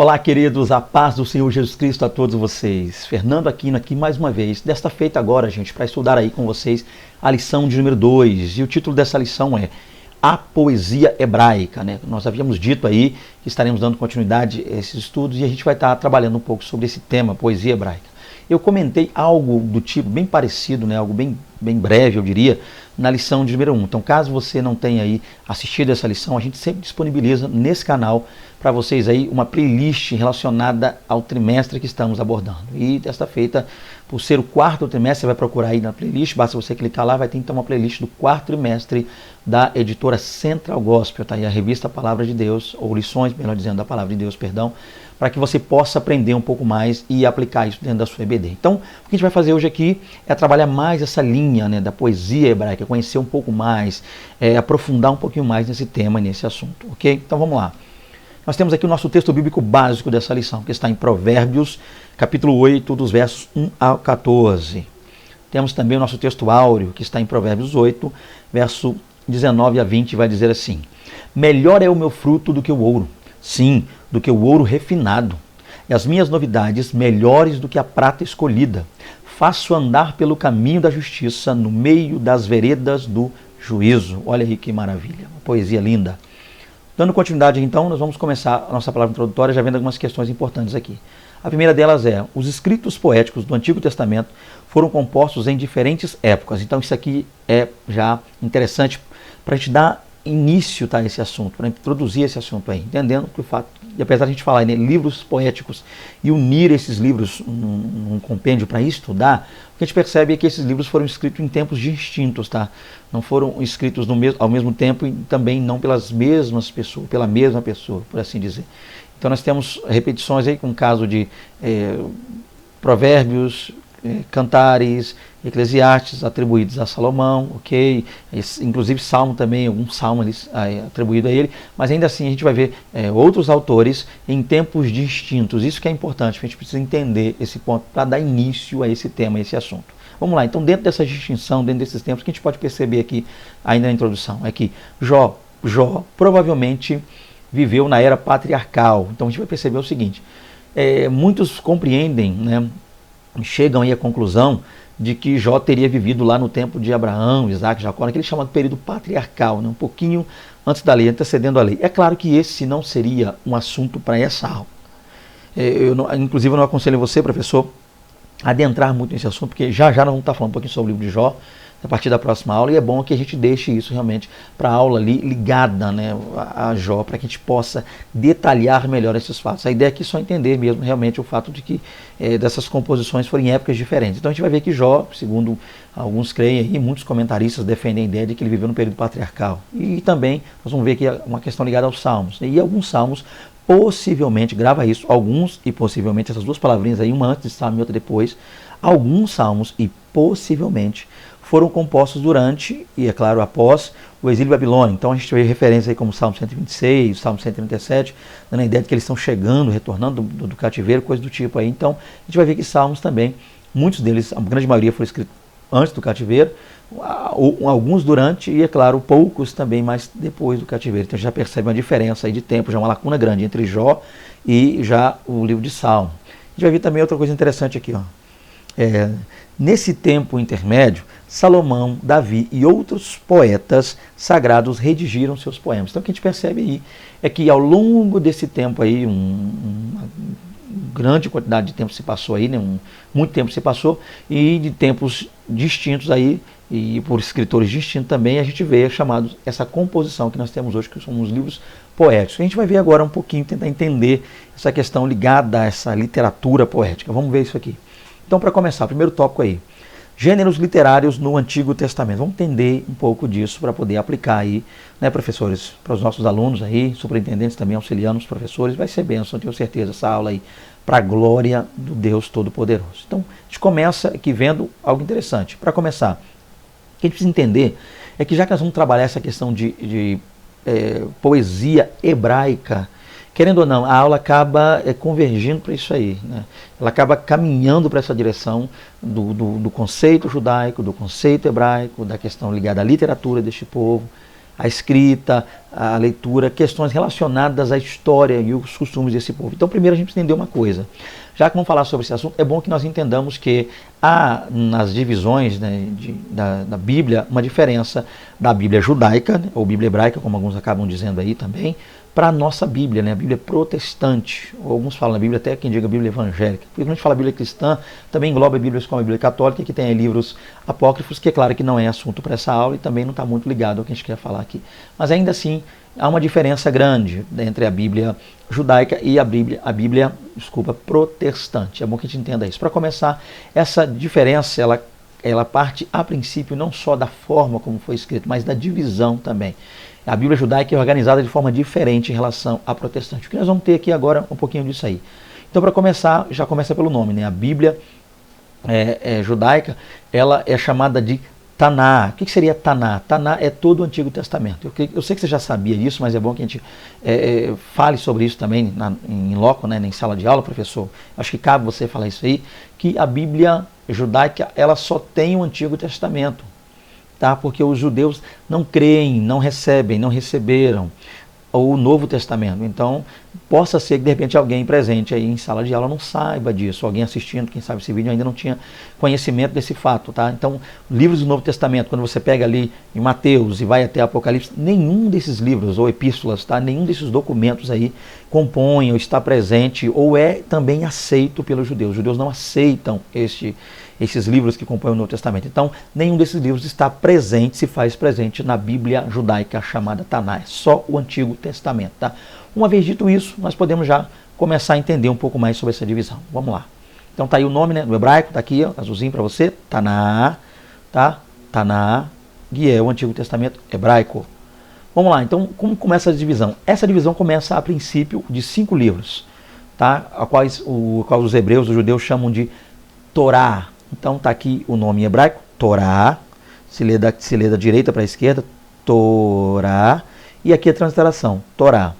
Olá, queridos, a paz do Senhor Jesus Cristo a todos vocês. Fernando Aquino aqui mais uma vez, desta feita agora, gente, para estudar aí com vocês a lição de número 2. E o título dessa lição é A Poesia Hebraica, né? Nós havíamos dito aí que estaremos dando continuidade a esses estudos e a gente vai estar trabalhando um pouco sobre esse tema, poesia hebraica. Eu comentei algo do tipo bem parecido, né? Algo bem breve, eu diria, na lição de número 1. Então, caso você não tenha aí assistido essa lição, a gente sempre disponibiliza nesse canal para vocês aí uma playlist relacionada ao trimestre que estamos abordando. E desta feita, por ser o quarto trimestre, você vai procurar aí na playlist, basta você clicar lá, vai ter então uma playlist do quarto trimestre da editora Central Gospel, tá aí a revista Palavra de Deus, ou lições, melhor dizendo, da Palavra de Deus, perdão, para que você possa aprender um pouco mais e aplicar isso dentro da sua EBD. Então, o que a gente vai fazer hoje aqui é trabalhar mais essa linha, né, da poesia hebraica, conhecer um pouco mais, aprofundar um pouquinho mais nesse tema, nesse assunto, ok? Então vamos lá. Nós temos aqui o nosso texto bíblico básico dessa lição, que está em Provérbios, capítulo 8, dos versos 1 ao 14. Temos também o nosso texto áureo, que está em Provérbios 8, verso 19 a 20, vai dizer assim: Melhor é o meu fruto do que o ouro, sim, do que o ouro refinado, e as minhas novidades melhores do que a prata escolhida. Faço andar pelo caminho da justiça, no meio das veredas do juízo. Olha aí que maravilha, uma poesia linda. Dando continuidade então, nós vamos começar a nossa palavra introdutória já vendo algumas questões importantes aqui. A primeira delas é, os escritos poéticos do Antigo Testamento foram compostos em diferentes épocas. Então isso aqui é já interessante para a gente dar início, tá, a esse assunto, para introduzir esse assunto aí, entendendo que o fato, e apesar de a gente falar, né, livros poéticos e unir esses livros num compêndio para estudar, o que a gente percebe é que esses livros foram escritos em tempos distintos, tá? Não foram escritos ao mesmo tempo e também não pelas mesmas pessoas, pela mesma pessoa, por assim dizer. Então nós temos repetições aí com o caso de Provérbios, Cantares, Eclesiastes atribuídos a Salomão, ok? Inclusive Salmo também, algum salmo atribuído a ele, mas ainda assim a gente vai ver outros autores em tempos distintos. Isso que é importante, a gente precisa entender esse ponto para dar início a esse tema, a esse assunto. Vamos lá, então dentro dessa distinção, dentro desses tempos, o que a gente pode perceber aqui, ainda na introdução, é que Jó provavelmente viveu na era patriarcal. Então a gente vai perceber o seguinte, muitos compreendem, né, chegam aí à conclusão de que Jó teria vivido lá no tempo de Abraão, Isaac, Jacó, naquele chamado período patriarcal, né, um pouquinho antes da lei, antecedendo a lei. É claro que esse não seria um assunto para essa aula. Inclusive eu não aconselho você, professor, a adentrar muito nesse assunto, porque já nós vamos estar falando um pouquinho sobre o livro de Jó, a partir da próxima aula, e é bom que a gente deixe isso realmente para a aula ali ligada, né, a Jó, para que a gente possa detalhar melhor esses fatos. A ideia aqui é só entender mesmo realmente o fato de que dessas composições foram em épocas diferentes. Então a gente vai ver que Jó, segundo alguns creem, e muitos comentaristas defendem a ideia de que ele viveu no período patriarcal. E também nós vamos ver que é uma questão ligada aos salmos. E alguns salmos, possivelmente, grava isso, alguns e possivelmente, essas duas palavrinhas aí, uma antes de salmo e outra depois, alguns salmos e possivelmente foram compostos durante, e é claro, após o exílio babilônico. Então a gente vê referência aí como Salmo 126, Salmo 137, dando a ideia de que eles estão chegando, retornando do cativeiro, coisa do tipo aí. Então a gente vai ver que salmos também, muitos deles, a grande maioria foram escritos antes do cativeiro, alguns durante e, é claro, poucos também mais depois do cativeiro. Então a gente já percebe uma diferença aí de tempo, já uma lacuna grande entre Jó e já o livro de Salmo. A gente vai ver também outra coisa interessante aqui, ó. Nesse tempo intermédio, Salomão, Davi e outros poetas sagrados redigiram seus poemas. Então o que a gente percebe aí é que ao longo desse tempo aí, uma grande quantidade de tempo se passou aí, né? Muito tempo se passou, e de tempos distintos aí, e por escritores distintos também, a gente vê essa composição que nós temos hoje, que são os livros poéticos. A gente vai ver agora um pouquinho, tentar entender essa questão ligada a essa literatura poética. Vamos ver isso aqui. Então, para começar, primeiro tópico aí, gêneros literários no Antigo Testamento. Vamos entender um pouco disso para poder aplicar aí, né, professores, para os nossos alunos aí, superintendentes também, auxiliando os professores. Vai ser bênção, eu tenho certeza, essa aula aí, para a glória do Deus Todo-Poderoso. Então, a gente começa aqui vendo algo interessante. Para começar, o que a gente precisa entender é que já que nós vamos trabalhar essa questão de poesia hebraica, querendo ou não, a aula acaba convergindo para isso aí, né? Ela acaba caminhando para essa direção do conceito judaico, do conceito hebraico, da questão ligada à literatura deste povo, a escrita, a leitura, questões relacionadas à história e os costumes desse povo. Então, primeiro a gente precisa entender uma coisa. Já que vamos falar sobre esse assunto, é bom que nós entendamos que há nas divisões, né, da Bíblia uma diferença da Bíblia judaica, né, ou Bíblia hebraica, como alguns acabam dizendo aí também, para a nossa Bíblia, né, a Bíblia protestante, ou alguns falam na Bíblia, até quem diga Bíblia evangélica. Porque quando a gente fala Bíblia cristã, também engloba Bíblias como a Bíblia católica, que tem livros apócrifos, que é claro que não é assunto para essa aula e também não está muito ligado ao que a gente quer falar aqui. Mas ainda assim, há uma diferença grande entre a Bíblia judaica e a Bíblia, protestante. É bom que a gente entenda isso. Para começar, essa diferença, ela parte a princípio não só da forma como foi escrito, mas da divisão também. A Bíblia judaica é organizada de forma diferente em relação à protestante. O que nós vamos ter aqui agora um pouquinho disso aí. Então, para começar, já começa pelo nome, né? A Bíblia judaica, ela é chamada de Taná. O que seria Taná? Taná é todo o Antigo Testamento. Eu sei que você já sabia disso, mas é bom que a gente fale sobre isso também em loco, né, em sala de aula, professor. Acho que cabe você falar isso aí, que a Bíblia judaica ela só tem o Antigo Testamento, tá? Porque os judeus não creem, não recebem, não receberam o Novo Testamento. Então, possa ser que de repente alguém presente aí em sala de aula não saiba disso, alguém assistindo, quem sabe esse vídeo ainda não tinha conhecimento desse fato, tá? Então, livros do Novo Testamento, quando você pega ali em Mateus e vai até Apocalipse, nenhum desses livros ou epístolas, tá? Nenhum desses documentos aí compõe ou está presente ou é também aceito pelos judeus. Os judeus não aceitam esses livros que compõem o Novo Testamento. Então, nenhum desses livros está presente, se faz presente na Bíblia judaica chamada Taná. É só o Antigo Testamento, tá? Uma vez dito isso, nós podemos já começar a entender um pouco mais sobre essa divisão. Vamos lá. Então tá aí o nome, né, no hebraico, tá aqui, ó, azulzinho para você, Taná, tá? Taná, que é o Antigo Testamento hebraico. Vamos lá, então como começa a divisão? Essa divisão começa a princípio de 5 livros, tá? A quais os hebreus, os judeus chamam de Torá. Então está aqui o nome em hebraico, Torá, se lê da direita para a esquerda, Torá, e aqui a transliteração, Torá.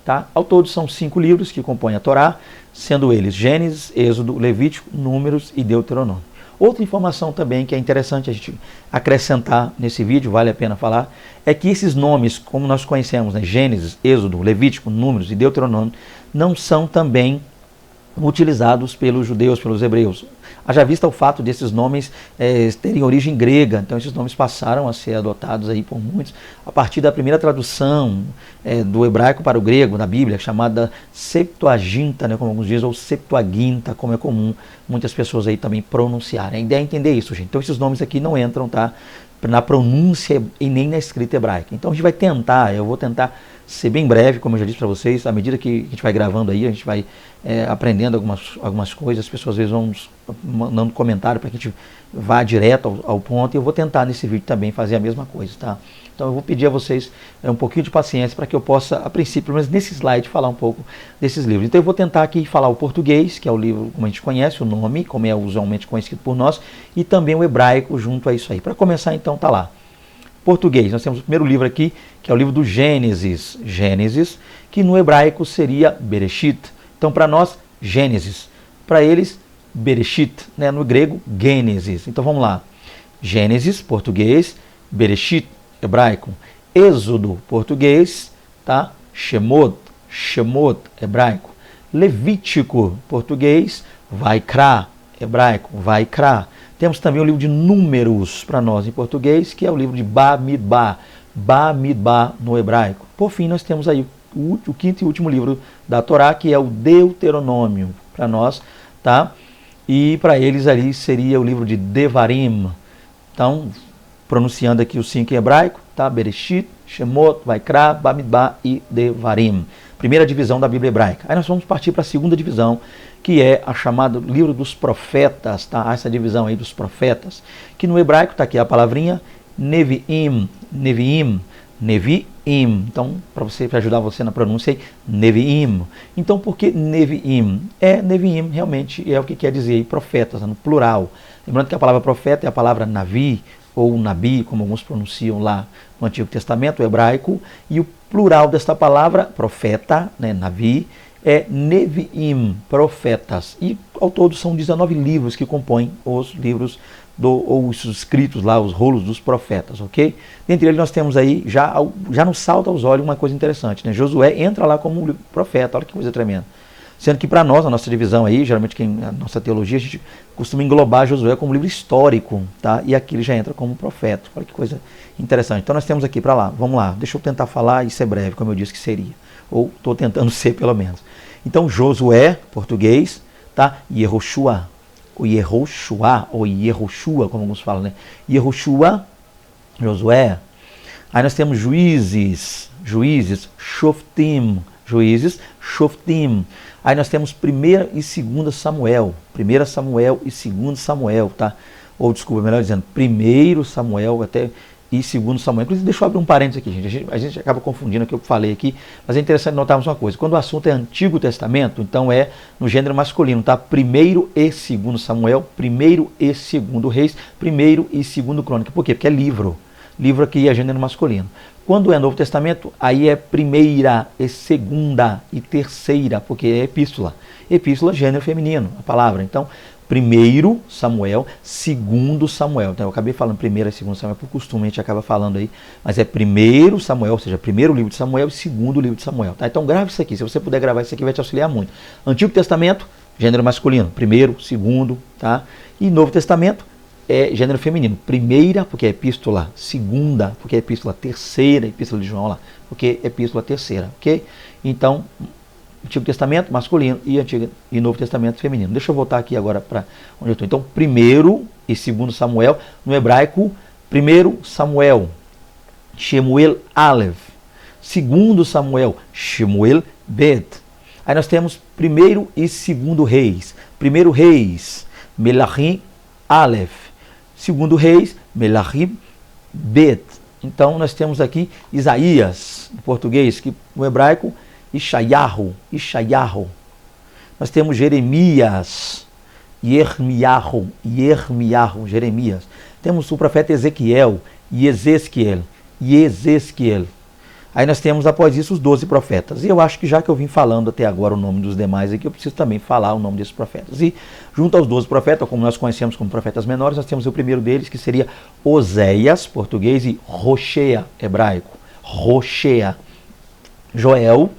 Tá? Ao todo são 5 livros que compõem a Torá, sendo eles Gênesis, Êxodo, Levítico, Números e Deuteronômio. Outra informação também que é interessante a gente acrescentar nesse vídeo, vale a pena falar, é que esses nomes, como nós conhecemos, né, Gênesis, Êxodo, Levítico, Números e Deuteronômio, não são também utilizados pelos judeus, pelos hebreus. Haja vista o fato desses nomes terem origem grega, então esses nomes passaram a ser adotados aí por muitos a partir da primeira tradução do hebraico para o grego, da Bíblia, chamada Septuaginta, né, como alguns dizem, ou Septuaginta, como é comum muitas pessoas aí também pronunciarem. A ideia é entender isso, gente. Então esses nomes aqui não entram, tá, na pronúncia e nem na escrita hebraica. Então a gente vai tentar, eu vou tentar ser bem breve, como eu já disse para vocês, à medida que a gente vai gravando aí, a gente vai aprendendo algumas coisas, as pessoas às vezes vão mandando comentário para que a gente vá direto ao ponto, e eu vou tentar nesse vídeo também fazer a mesma coisa, tá? Então eu vou pedir a vocês um pouquinho de paciência para que eu possa, a princípio, mas nesse slide, falar um pouco desses livros. Então eu vou tentar aqui falar o português, que é o livro como a gente conhece, o nome, como é usualmente conhecido por nós, e também o hebraico junto a isso aí. Para começar então, tá lá. Português, nós temos o primeiro livro aqui, que é o livro do Gênesis, que no hebraico seria Bereshit. Então, para nós, Gênesis. Para eles, Bereshit, né? No grego, Gênesis. Então, vamos lá. Gênesis, português, Bereshit, hebraico. Êxodo, português, tá? Shemot, hebraico. Levítico, português, Vaikra, hebraico, Vaikra. Temos também o livro de Números para nós em português, que é o livro de Bamidbar no hebraico. Por fim, nós temos aí o quinto e último livro da Torá, que é o Deuteronômio para nós, tá? E para eles ali seria o livro de Devarim. Então, pronunciando aqui os 5 em hebraico, tá? Bereshit, Shemot, Vaikra, Bamidbar e Devarim. Primeira divisão da Bíblia hebraica. Aí nós vamos partir para a segunda divisão, que é a chamada livro dos profetas, tá? Essa divisão aí dos profetas, que no hebraico está aqui a palavrinha Neviim. Então, para ajudar você na pronúncia aí, Neviim. Então, por que Neviim? Neviim realmente é o que quer dizer aí, profetas, no plural. Lembrando que a palavra profeta é a palavra Navi, ou Nabi, como alguns pronunciam lá no Antigo Testamento, o hebraico, e o plural desta palavra, profeta, né, Navi, é Neviim, profetas. E ao todo são 19 livros que compõem os livros ou os escritos lá, os rolos dos profetas, ok? Dentre eles nós temos aí, já nos salta aos olhos uma coisa interessante, né? Josué entra lá como um profeta, olha que coisa tremenda. Sendo que para nós, a nossa divisão aí, geralmente a nossa teologia, a gente costuma englobar Josué como livro histórico, tá? E aqui ele já entra como profeta. Olha que coisa interessante. Então nós temos aqui para lá, vamos lá, deixa eu tentar falar e ser breve, como eu disse que seria. Ou estou tentando ser pelo menos. Então Josué, português, tá? Yehoshua, ou Yehoshua, ou Yehoshua, como alguns falam, né? Yehoshua, Josué. Aí nós temos juízes, Shoftim, juízes, Shoftim. Aí nós temos 1 e 2 Samuel, 1 Samuel e 2 Samuel, tá? Ou desculpa, melhor dizendo, 1 Samuel até e 2 Samuel. Inclusive, deixa eu abrir um parênteses aqui, gente. A gente acaba confundindo o que eu falei aqui, mas é interessante notarmos uma coisa. Quando o assunto é Antigo Testamento, então é no gênero masculino, tá? 1 e 2 Samuel, 1 e 2 Reis, 1 e 2 Crônica. Por quê? Porque é livro. Livro aqui é gênero masculino. Quando é Novo Testamento, aí é 1ª e 2ª e 3ª, porque é epístola. Epístola, gênero feminino, a palavra. Então, 1 Samuel, 2 Samuel. Então, eu acabei falando 1 e 2 Samuel, por costume a gente acaba falando aí, mas é 1 Samuel, ou seja, 1º livro de Samuel e 2º livro de Samuel. Tá? Então, grave isso aqui. Se você puder gravar isso aqui, vai te auxiliar muito. Antigo Testamento, gênero masculino, 1º, 2º, tá? E Novo Testamento, é gênero feminino. 1ª, porque é epístola. 2ª, porque é epístola. 3ª, epístola de João lá, porque é epístola 3ª, ok? Então, Antigo Testamento masculino e Novo Testamento feminino. Deixa eu voltar aqui agora para onde eu estou. Então, 1 e 2 Samuel, no hebraico, 1 Samuel, Shemuel Alev. 2 Samuel, Shemuel Bet. Aí nós temos 1 e 2 Reis. 1 Reis, Melachim Alev. 2 Reis, Melachim Bet. Então nós temos aqui Isaías, em português, que no hebraico, Ishayahu. Nós temos Jeremias, Yermiyahu, Jeremias. Temos o profeta Ezequiel, Yezesquiel. Aí nós temos, após isso, os 12 profetas. E eu acho que já que eu vim falando até agora o nome dos demais aqui, eu preciso também falar o nome desses profetas. E junto aos 12 profetas, como nós conhecemos como profetas menores, nós temos o primeiro deles, que seria Oséias, português, e Roshea, hebraico. Roshea. Joel,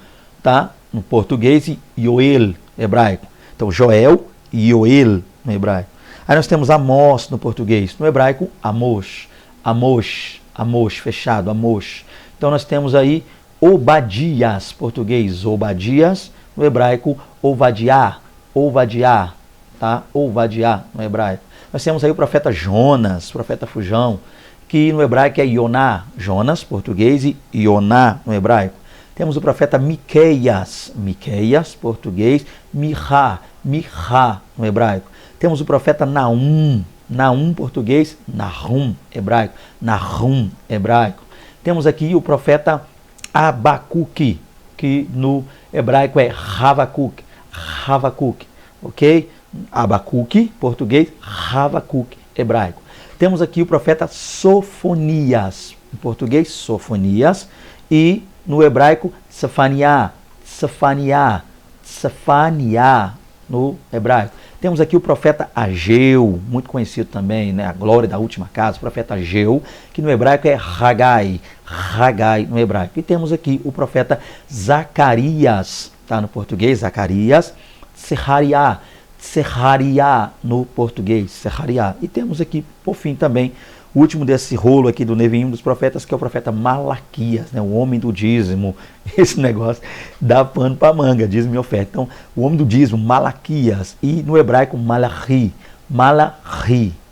tá? No português, e Yoel, hebraico. Então, Joel e Yoel, no hebraico. Aí nós temos Amós, no português. No hebraico, Amos, fechado, Amos. Então nós temos aí Obadias, português, Obadias, no hebraico, Ovadiá, tá? Ovadiá, no hebraico. Nós temos aí o profeta Jonas, profeta Fujão, que no hebraico é Ioná, Jonas, português, e Ioná, no hebraico. Temos o profeta Miqueias, português, Mirá, no hebraico. Temos o profeta Naum, português, Nahum, hebraico. Temos aqui o profeta Abacuque, que no hebraico é Ravakuk, ok? Abacuque, português, Ravakuk, hebraico. Temos aqui o profeta Sofonias, em português, Sofonias, e no hebraico, Sefaniá, no hebraico. Temos aqui o profeta Ageu, muito conhecido também, né? A glória da última casa, o profeta Ageu, que no hebraico é Hagai no hebraico. E temos aqui o profeta Zacarias, tá? No português, Zacarias, Serrariá no português, Serrariá. E temos aqui, por fim, também o último desse rolo aqui do Neviim dos profetas, que é o profeta Malaquias, né? O homem do dízimo. Esse negócio dá pano para manga, dízimo e oferta. Então, o homem do dízimo, Malaquias, e no hebraico, Malachi,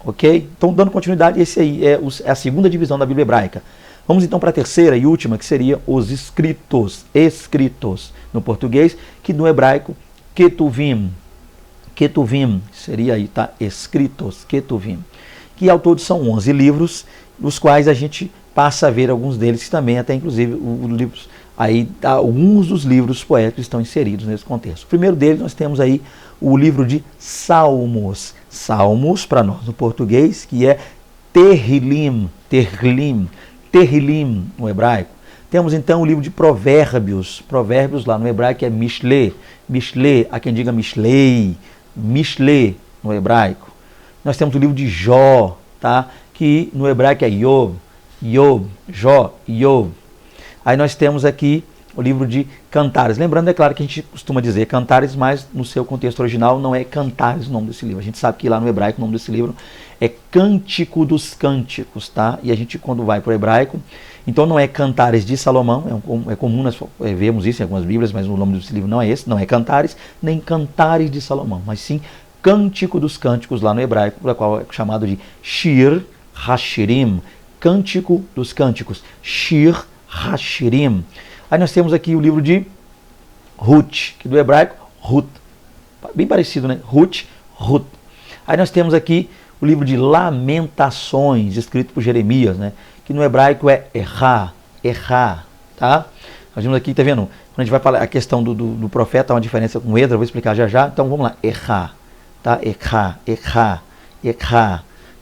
ok? Então, dando continuidade, esse aí é a segunda divisão da Bíblia hebraica. Vamos então para a terceira e última, que seria os escritos, no português, que no hebraico, Ketuvim, seria aí, tá? Escritos, Ketuvim. Que ao todo são 11 livros, dos quais a gente passa a ver alguns deles, que também até inclusive livros, aí alguns dos livros poéticos estão inseridos nesse contexto. O primeiro deles nós temos aí o livro de Salmos, para nós no português, que é Terrilim no hebraico. Temos então o livro de Provérbios lá no hebraico é Mishle, há quem diga Mishlei, no hebraico. Nós temos o livro de Jó, tá? Que no hebraico é Job, Jó, Job. Aí nós temos aqui o livro de Cantares. Lembrando, é claro que a gente costuma dizer Cantares, mas no seu contexto original não é Cantares o nome desse livro. A gente sabe que lá no hebraico o nome desse livro é Cântico dos Cânticos, tá? E a gente, quando vai para o hebraico, então não é Cantares de Salomão, é comum nós vermos isso em algumas bíblias, mas o nome desse livro não é esse, não é Cantares, nem Cantares de Salomão, mas sim Cântico dos Cânticos lá no hebraico, o qual é chamado de Shir Hashirim, Cântico dos Cânticos, Shir Hashirim. Aí nós temos aqui o livro de Ruth, que do hebraico, Ruth. Bem parecido, né? Ruth. Aí nós temos aqui o livro de Lamentações, escrito por Jeremias, né? Que no hebraico é Errá, tá? Nós vimos aqui, tá vendo? Quando a gente vai falar a questão do profeta, há uma diferença com Edra, eu vou explicar já já. Então vamos lá, Errá, tá? Errá.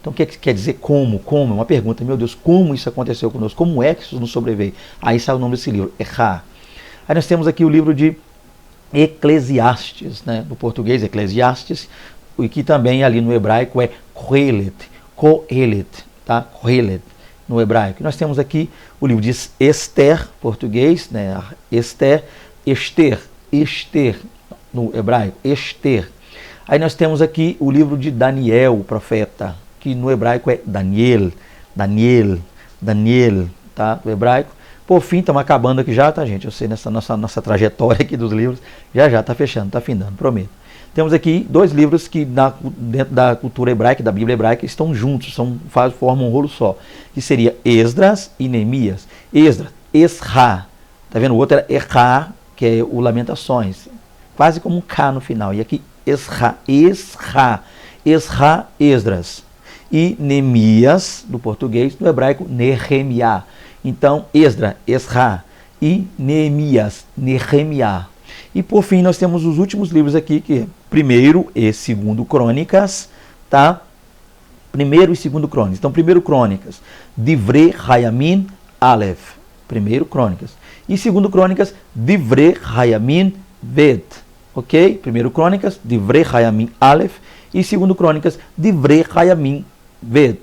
Então o que quer dizer como? Como? É uma pergunta, meu Deus, como isso aconteceu conosco? Como é que isso nos sobreveio? Aí sai o nome desse livro, Errá. Aí nós temos aqui o livro de Eclesiastes, né? No português, Eclesiastes, e que também ali no hebraico é Kohelet, tá? Kohelet, no hebraico. Nós temos aqui o livro de Esther, português, né? Esther, no hebraico, Esther. Aí nós temos aqui o livro de Daniel, o profeta, que no hebraico é Daniel, tá? No hebraico. Por fim, estamos acabando aqui já, tá, gente? Eu sei, nessa nossa trajetória aqui dos livros, já está fechando, está findando, prometo. Temos aqui dois livros que dentro da cultura hebraica, da Bíblia hebraica, estão juntos, formam um rolo só, que seria Esdras e Neemias. Esra, tá vendo? O outro era Errá, que é o Lamentações, quase como um K no final. E aqui Esra, Esdras. E Neemias, do português, no hebraico, Nehemiah. Então, Esdra, Esra e Neemias, Nehemiah. E por fim, nós temos os últimos livros aqui, que é 1º e 2º Crônicas, tá? 1º e 2º Crônicas. Então, 1º Crônicas, Divrei Hayamin Aleph, 1º Crônicas. E 2º Crônicas, Divrei Hayamin Bet, ok? 1º Crônicas, Divrei Hayamin Aleph, e 2º Crônicas, Divrei Hayamin Bet.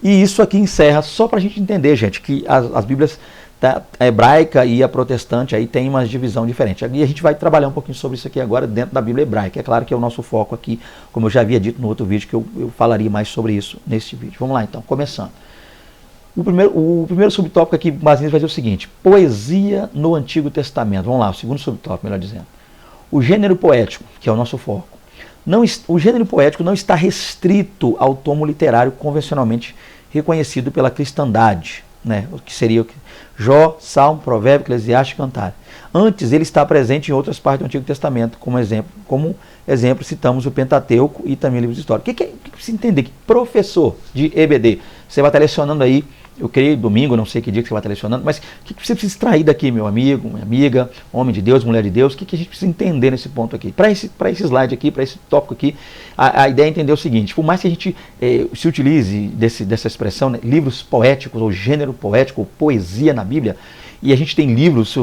E isso aqui encerra, só para a gente entender, gente, que as Bíblias, a hebraica e a protestante aí tem uma divisão diferente. E a gente vai trabalhar um pouquinho sobre isso aqui agora dentro da Bíblia hebraica. É claro que é o nosso foco aqui, como eu já havia dito no outro vídeo, que eu falaria mais sobre isso nesse vídeo. Vamos lá então, começando. O primeiro subtópico aqui, basicamente, vai ser o seguinte: poesia no Antigo Testamento. Vamos lá, o segundo subtópico, melhor dizendo. O gênero poético, que é o nosso foco. O gênero poético não está restrito ao tomo literário convencionalmente reconhecido pela cristandade, né? O que seria Jó, Salmo, Provérbio, Eclesiastes e Cantares. Antes, ele está presente em outras partes do Antigo Testamento, como exemplo citamos o Pentateuco e também livros históricos. O que precisa entender? Que professor de EBD, você vai estar lecionando aí, eu creio domingo, não sei que dia que você vai estar lecionando, mas o que você precisa extrair daqui, meu amigo, minha amiga, homem de Deus, mulher de Deus? O que a gente precisa entender nesse ponto aqui? Para esse slide aqui, para esse tópico aqui, a ideia é entender o seguinte: por mais que a gente se utilize dessa expressão, né, livros poéticos, ou gênero poético, ou poesia na Bíblia, e a gente tem livros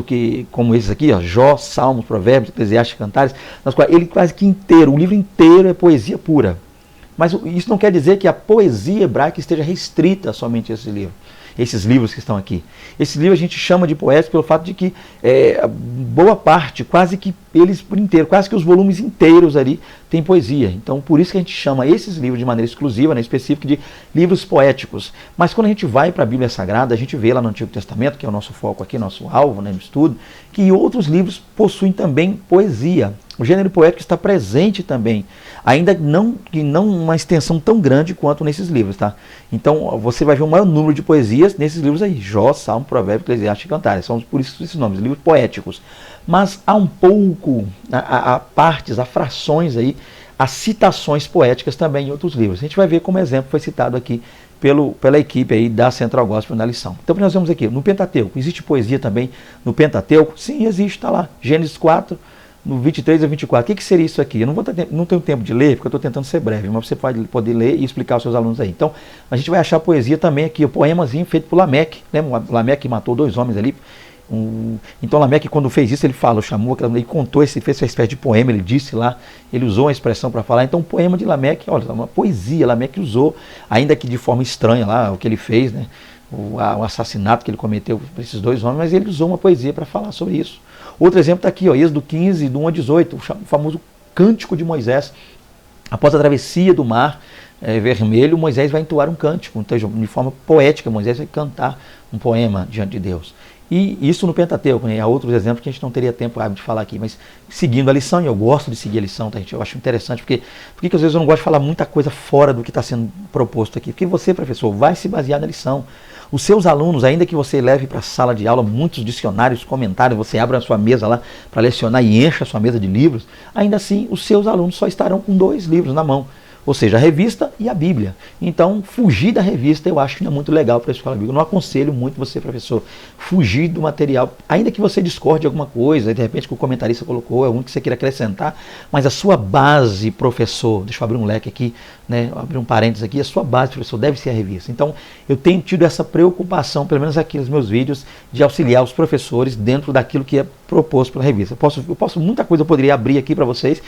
como esses aqui, ó, Jó, Salmos, Provérbios, Eclesiastes, Cantares, nas quais ele quase que inteiro, o livro inteiro é poesia pura. Mas isso não quer dizer que a poesia hebraica esteja restrita somente a esse livro. Esses livros que estão aqui. Esses livros a gente chama de poéticos pelo fato de que boa parte, quase que eles por inteiro, quase que os volumes inteiros ali tem poesia. Então, por isso que a gente chama esses livros de maneira exclusiva, né, específica, de livros poéticos. Mas quando a gente vai para a Bíblia Sagrada, a gente vê lá no Antigo Testamento, que é o nosso foco aqui, nosso alvo, né, no estudo, que outros livros possuem também poesia. O gênero poético está presente também, ainda que não uma extensão tão grande quanto nesses livros, tá? Então, você vai ver um maior número de poesias nesses livros aí, Jó, Salmo, Provérbio, Eclesiastes e Cantares. São por isso esses nomes, livros poéticos. Mas há um pouco, há partes, há frações aí, há citações poéticas também em outros livros. A gente vai ver como exemplo foi citado aqui pela equipe aí da Central Gospel na lição. Então, nós vemos aqui, no Pentateuco, existe poesia também no Pentateuco? Sim, existe, está lá, Gênesis 4, no 23 a 24. O que seria isso aqui? Eu não tenho tempo de ler, porque eu estou tentando ser breve, mas você pode poder ler e explicar aos seus alunos aí. Então, a gente vai achar poesia também aqui, o poemazinho feito por Lameque, lembra? Lameque matou 2 homens ali, Então Lameque, quando fez isso, ele falou, ele contou, fez essa espécie de poema, ele disse lá, ele usou uma expressão para falar. Então o poema de Lameque, olha, uma poesia, Lameque usou, ainda que de forma estranha lá, o que ele fez, né? O assassinato que ele cometeu por esses dois homens, mas ele usou uma poesia para falar sobre isso. Outro exemplo está aqui, ó, Êxodo 15, do 1 a 18, o famoso Cântico de Moisés. Após a travessia do mar vermelho, Moisés vai entoar um cântico, então, de forma poética, Moisés vai cantar um poema diante de Deus. E isso no Pentateuco, né? Há outros exemplos que a gente não teria tempo de falar aqui, mas seguindo a lição, e eu gosto de seguir a lição, tá, gente? Eu acho interessante, porque às vezes eu não gosto de falar muita coisa fora do que está sendo proposto aqui, porque você, professor, vai se basear na lição. Os seus alunos, ainda que você leve para a sala de aula muitos dicionários, comentários, você abra a sua mesa lá para lecionar e encha a sua mesa de livros, ainda assim os seus alunos só estarão com 2 livros na mão. Ou seja, a revista e a Bíblia. Então, fugir da revista eu acho que não é muito legal para a escola bíblica. Eu não aconselho muito você, professor, fugir do material, ainda que você discorde de alguma coisa, de repente que o comentarista colocou, é um que você queira acrescentar, mas a sua base, professor, deixa eu abrir um leque aqui, né, abrir um parênteses aqui, a sua base, professor, deve ser a revista. Então, eu tenho tido essa preocupação, pelo menos aqui nos meus vídeos, de auxiliar os professores dentro daquilo que é proposto pela revista. Eu posso muita coisa eu poderia abrir aqui para vocês,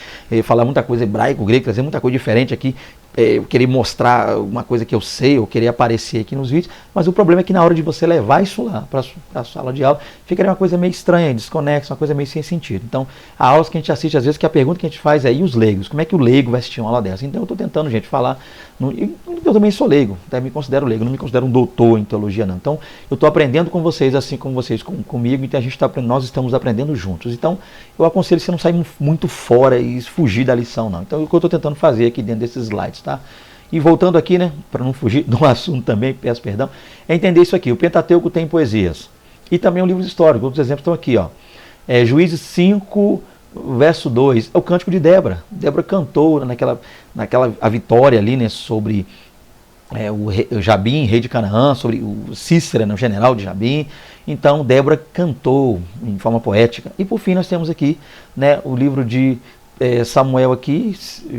falar muita coisa hebraico, grego, trazer muita coisa diferente aqui, eu querer mostrar uma coisa que eu sei, ou querer aparecer aqui nos vídeos, mas o problema é que na hora de você levar isso lá para a sala de aula, ficaria uma coisa meio estranha, desconexa, uma coisa meio sem sentido. Então, a aulas que a gente assiste, às vezes, que a pergunta que a gente faz é, e os leigos? Como é que o leigo vai assistir uma aula dessa? Então, eu estou tentando, gente, falar, eu também sou leigo, até me considero leigo, não me considero um doutor em teologia, não. Então, eu estou aprendendo com vocês, assim como vocês comigo, então nós estamos aprendendo juntos. Então, eu aconselho você não sair muito fora e fugir da lição, não. Então, é o que eu estou tentando fazer aqui dentro desses slides, tá? E voltando aqui, né, para não fugir do assunto também, peço perdão, é entender isso aqui. O Pentateuco tem poesias e também um livro histórico. Outros exemplos estão aqui, ó. Juízes 5, verso 2, é o Cântico de Débora. Débora cantou naquela a vitória ali, né, sobre o Jabim, rei de Canaã, sobre o Cícera, né, o general de Jabim. Então, Débora cantou em forma poética. E por fim, nós temos aqui, né, o livro de Samuel aqui,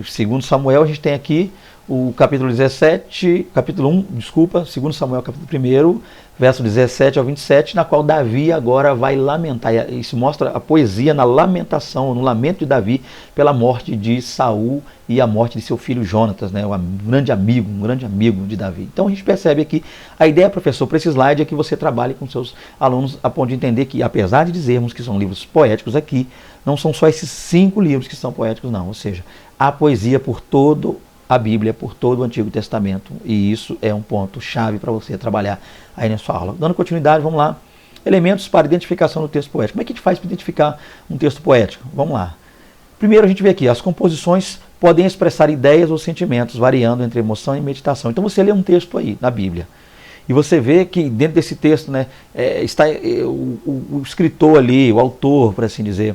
segundo Samuel, a gente tem aqui o capítulo 17, capítulo 1, desculpa, 2 Samuel, capítulo 1, verso 17 ao 27, na qual Davi agora vai lamentar. Isso mostra a poesia na lamentação, no lamento de Davi pela morte de Saul e a morte de seu filho Jonatas, né, um grande amigo de Davi. Então a gente percebe aqui, a ideia, professor, para esse slide é que você trabalhe com seus alunos a ponto de entender que, apesar de dizermos que são livros poéticos aqui, não são só esses 5 livros que são poéticos, não. Ou seja, há poesia por todo a Bíblia, por todo o Antigo Testamento, e isso é um ponto chave para você trabalhar aí na sua aula. Dando continuidade, vamos lá. Elementos para identificação do texto poético. Como é que a gente faz para identificar um texto poético? Vamos lá. Primeiro a gente vê aqui, as composições podem expressar ideias ou sentimentos, variando entre emoção e meditação. Então você lê um texto aí na Bíblia, e você vê que dentro desse texto, né, está o escritor ali, o autor, por assim dizer,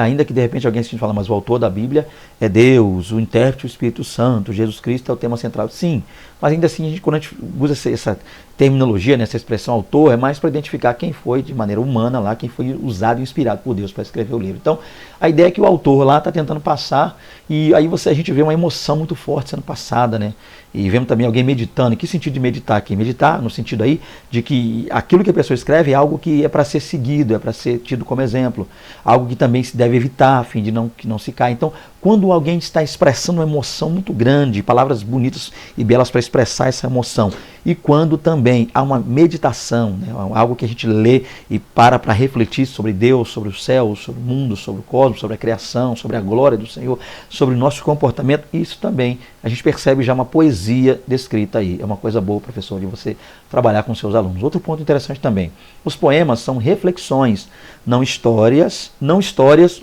ainda que de repente alguém se fala, mas o autor da Bíblia é Deus, o intérprete, o Espírito Santo, Jesus Cristo é o tema central. Sim, mas ainda assim, quando a gente usa essa terminologia, né, essa expressão autor, é mais para identificar quem foi de maneira humana lá, quem foi usado e inspirado por Deus para escrever o livro. Então, a ideia é que o autor lá está tentando passar, e aí a gente vê uma emoção muito forte sendo passada, né? E vemos também alguém meditando. Em que sentido de meditar aqui? Meditar no sentido aí de que aquilo que a pessoa escreve é algo que é para ser seguido, é para ser tido como exemplo, algo que também se deve evitar, a fim de que não se caia. Então, quando alguém está expressando uma emoção muito grande, palavras bonitas e belas para expressar essa emoção, e quando também há uma meditação, né, algo que a gente lê e para refletir sobre Deus, sobre o céu, sobre o mundo, sobre o cosmos, sobre a criação, sobre a glória do Senhor, sobre o nosso comportamento, isso também a gente percebe já uma poesia descrita aí. É uma coisa boa, professor, de você trabalhar com seus alunos. Outro ponto interessante também, os poemas são reflexões, não histórias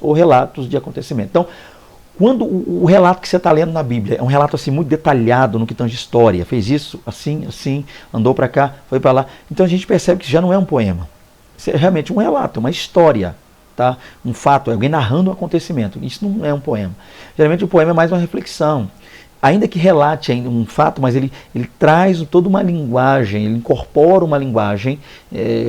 ou relatos de acontecimento. Então, quando o relato que você está lendo na Bíblia é um relato assim muito detalhado no que tange história, fez isso, assim, andou para cá, foi para lá, então a gente percebe que já não é um poema. Isso é realmente um relato, uma história, tá? Um fato, é alguém narrando um acontecimento. Isso não é um poema. Geralmente o poema é mais uma reflexão. Ainda que relate ainda um fato, mas ele traz toda uma linguagem, ele incorpora uma linguagem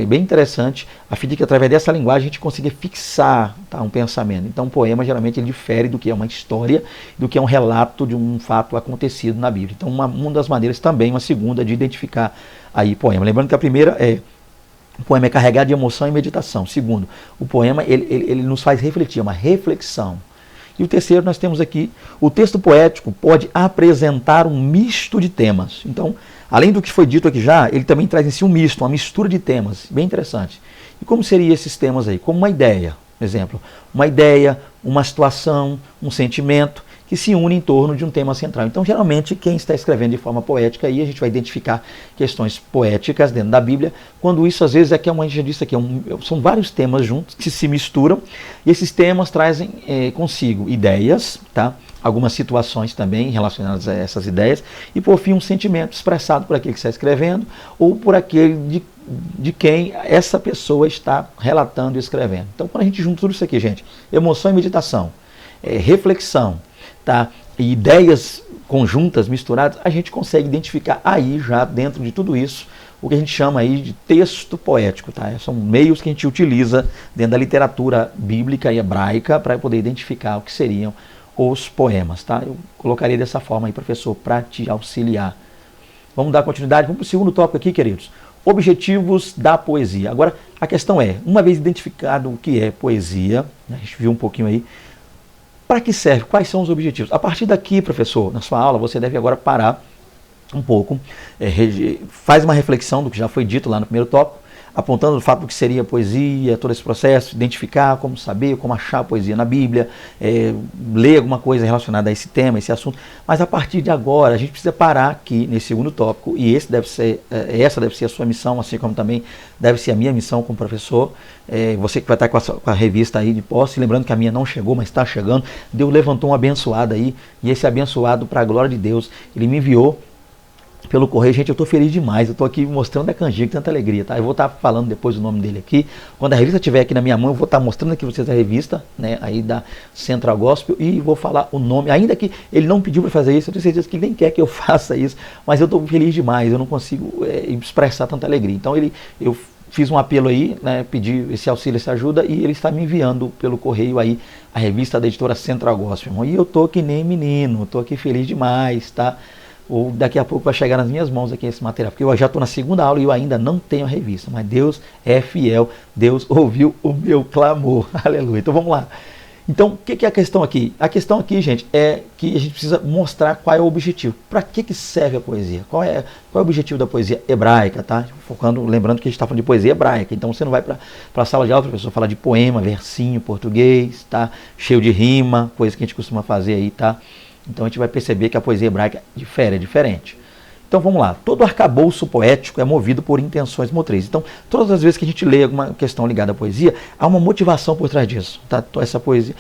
bem interessante, a fim de que através dessa linguagem a gente consiga fixar, tá, um pensamento. Então o poema geralmente ele difere do que é uma história, do que é um relato de um fato acontecido na Bíblia. Então uma das maneiras também, uma segunda, de identificar aí poema. Lembrando que a primeira é O poema é carregado de emoção e meditação. Segundo, o poema ele nos faz refletir, é uma reflexão. E o terceiro, nós temos aqui, o texto poético pode apresentar um misto de temas. Então, além do que foi dito aqui já, ele também traz em si um misto, uma mistura de temas, bem interessante. E como seriam esses temas aí? Como uma ideia, por exemplo, uma ideia, uma situação, um sentimento, que se une em torno de um tema central. Então, geralmente, quem está escrevendo de forma poética, aí a gente vai identificar questões poéticas dentro da Bíblia, quando isso, às vezes, é que a gente já disse aqui, são vários temas juntos que se misturam, e esses temas trazem consigo ideias, tá? Algumas situações também relacionadas a essas ideias, e, por fim, um sentimento expressado por aquele que está escrevendo, ou por aquele de quem essa pessoa está relatando e escrevendo. Então, quando a gente junta tudo isso aqui, gente, emoção e meditação, reflexão, tá? E ideias conjuntas, misturadas, a gente consegue identificar aí já dentro de tudo isso o que a gente chama aí de texto poético, tá? São meios que a gente utiliza dentro da literatura bíblica e hebraica para poder identificar o que seriam os poemas, tá? Eu colocaria dessa forma aí, professor, para te auxiliar. Vamos dar continuidade, vamos para o segundo tópico aqui, queridos. Objetivos da poesia. Agora, a questão é, uma vez identificado o que é poesia, né, a gente viu um pouquinho aí, para que serve? Quais são os objetivos? A partir daqui, professor, na sua aula, você deve agora parar um pouco, faz uma reflexão do que já foi dito lá no primeiro tópico, apontando o fato do que seria poesia, todo esse processo, identificar, como saber, como achar a poesia na Bíblia, ler alguma coisa relacionada a esse tema, esse assunto. Mas a partir de agora, a gente precisa parar aqui nesse segundo tópico, e essa deve ser a sua missão, assim como também deve ser a minha missão como professor. Você que vai estar com a revista aí de posse, lembrando que a minha não chegou, mas está chegando. Deus levantou um abençoado aí, e esse abençoado, para a glória de Deus, ele me enviou pelo correio. Gente, eu estou feliz demais, eu estou aqui mostrando a canjica, tanta alegria, tá? Eu vou estar falando depois o nome dele aqui, quando a revista estiver aqui na minha mão, eu vou estar mostrando aqui vocês a revista, né, aí da Central Gospel, e vou falar o nome, ainda que ele não pediu para fazer isso, eu tenho certeza que ele nem quer que eu faça isso, mas eu estou feliz demais, eu não consigo expressar tanta alegria. Então eu fiz um apelo aí, né, pedi esse auxílio, essa ajuda, e ele está me enviando pelo correio aí a revista da editora Central Gospel, irmão. E eu estou que nem menino, estou aqui feliz demais, tá? Ou daqui a pouco vai chegar nas minhas mãos aqui esse material, porque eu já estou na segunda aula e eu ainda não tenho a revista, mas Deus é fiel, Deus ouviu o meu clamor, aleluia. Então vamos lá. Então, o que é a questão aqui? A questão aqui, gente, é que a gente precisa mostrar qual é o objetivo. Para que serve a poesia? Qual é o objetivo da poesia hebraica, tá? Focando, lembrando que a gente está falando de poesia hebraica, então você não vai para a sala de aula, professor, falar de poema, versinho, português, tá? Cheio de rima, coisa que a gente costuma fazer aí, tá? Então a gente vai perceber que a poesia hebraica é diferente. Então vamos lá, todo arcabouço poético é movido por intenções motrizes. Então todas as vezes que a gente lê alguma questão ligada à poesia, há uma motivação por trás disso. Tá? Essa poesia,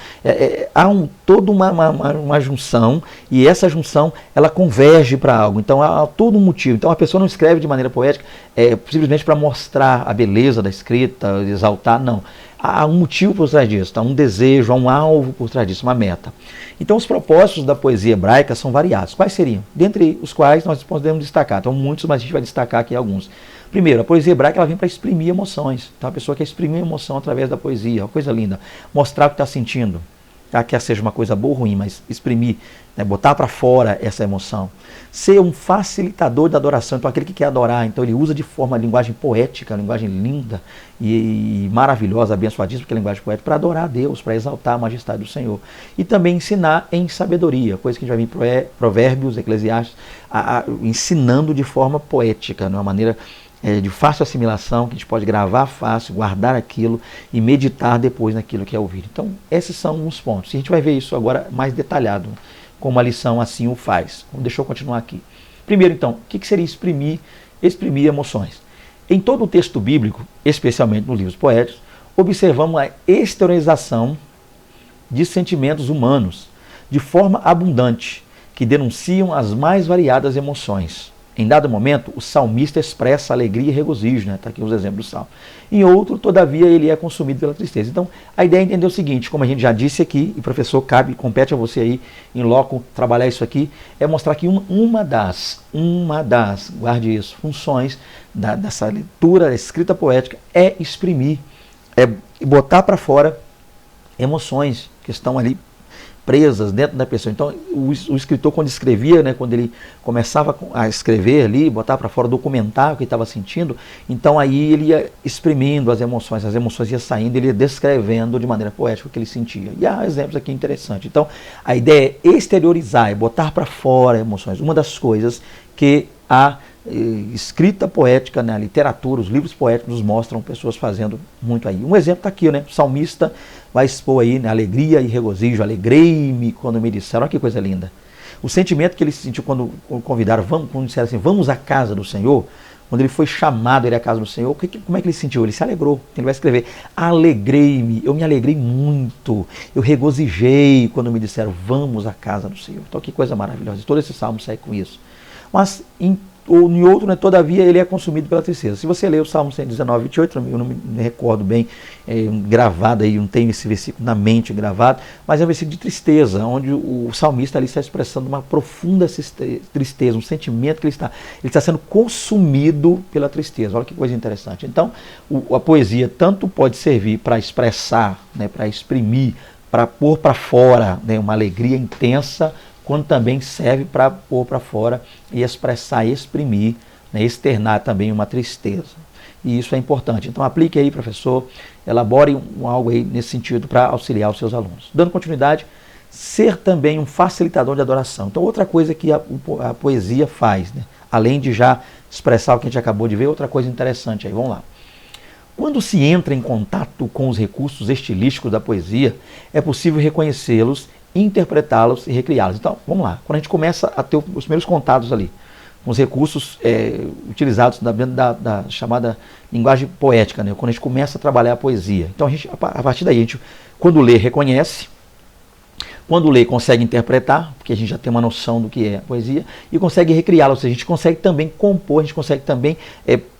há toda uma junção, e essa junção ela converge para algo. Então há todo um motivo. Então a pessoa não escreve de maneira poética simplesmente para mostrar a beleza da escrita, exaltar, não. Há um motivo por trás disso, tá? Um desejo, há um alvo por trás disso, uma meta. Então os propósitos da poesia hebraica são variados. Quais seriam? Dentre os quais nós podemos destacar. Então muitos, mas a gente vai destacar aqui alguns. Primeiro, a poesia hebraica ela vem para exprimir emoções. Então a pessoa quer exprimir emoção através da poesia, uma coisa linda. Mostrar o que está sentindo. Tá? Quer seja uma coisa boa ou ruim, mas exprimir, né? Botar para fora essa emoção. Ser um facilitador da adoração, então aquele que quer adorar, então ele usa de forma, linguagem poética, linguagem linda e maravilhosa, abençoadíssima, porque é linguagem poética, para adorar a Deus, para exaltar a majestade do Senhor. E também ensinar em sabedoria, coisa que a gente vai vir Provérbios, Eclesiastes, ensinando de forma poética, de uma maneira de fácil assimilação, que a gente pode gravar fácil, guardar aquilo e meditar depois naquilo que é ouvido. Então, esses são os pontos. E a gente vai ver isso agora mais detalhado, como a lição assim o faz. Deixa eu continuar aqui. Primeiro, então, o que seria exprimir emoções? Em todo o texto bíblico, especialmente nos livros poéticos, observamos a exteriorização de sentimentos humanos de forma abundante, que denunciam as mais variadas emoções. Em dado momento, o salmista expressa alegria e regozijo, né? Tá aqui os exemplos do salmo. Em outro, todavia, ele é consumido pela tristeza. Então, a ideia é entender o seguinte, como a gente já disse aqui, e professor, compete a você aí, em loco, trabalhar isso aqui, é mostrar que uma das, guarde isso, funções dessa leitura, da escrita poética, é exprimir, é botar para fora emoções que estão ali presas dentro da pessoa. Então, o escritor, quando escrevia, né, quando ele começava a escrever ali, botar para fora, documentar o que estava sentindo, então aí ele ia exprimindo as emoções iam saindo, ele ia descrevendo de maneira poética o que ele sentia. E há exemplos aqui interessantes. Então, a ideia é exteriorizar, é botar para fora emoções. Uma das coisas que a escrita poética, né, a literatura, os livros poéticos nos mostram pessoas fazendo muito aí. Um exemplo está aqui, né? O salmista vai expor aí, né, alegria e regozijo, alegrei-me quando me disseram, olha que coisa linda. O sentimento que ele sentiu quando convidaram, quando disseram assim, vamos à casa do Senhor, quando ele foi chamado a ir à casa do Senhor, como é que ele sentiu? Ele se alegrou. Ele vai escrever, alegrei-me, eu me alegrei muito, eu regozijei quando me disseram, vamos à casa do Senhor. Então que coisa maravilhosa. Todo esse salmo sai com isso. Mas ou em outro, né, todavia, ele é consumido pela tristeza. Se você ler o Salmo 119, 28, eu não me recordo bem, gravado aí, não tenho esse versículo na mente gravado, mas é um versículo de tristeza, onde o salmista ali está expressando uma profunda tristeza, um sentimento que ele está sendo consumido pela tristeza. Olha que coisa interessante. Então, a poesia tanto pode servir para expressar, né, para exprimir, para pôr para fora, né, uma alegria intensa, quando também serve para pôr para fora e expressar, exprimir, né, externar também uma tristeza. E isso é importante. Então aplique aí, professor, elabore algo aí nesse sentido para auxiliar os seus alunos. Dando continuidade, ser também um facilitador de adoração. Então outra coisa que a poesia faz, né, além de já expressar o que a gente acabou de ver, outra coisa interessante aí, vamos lá. Quando se entra em contato com os recursos estilísticos da poesia, é possível reconhecê-los, interpretá-los e recriá-los. Então, vamos lá. Quando a gente começa a ter os primeiros contatos ali, com os recursos utilizados da chamada linguagem poética, né? Quando a gente começa a trabalhar a poesia. Então, a partir daí, a gente, quando lê, reconhece. Quando lê, consegue interpretar, porque a gente já tem uma noção do que é a poesia, e consegue recriá-la, ou seja, a gente consegue também compor, a gente consegue também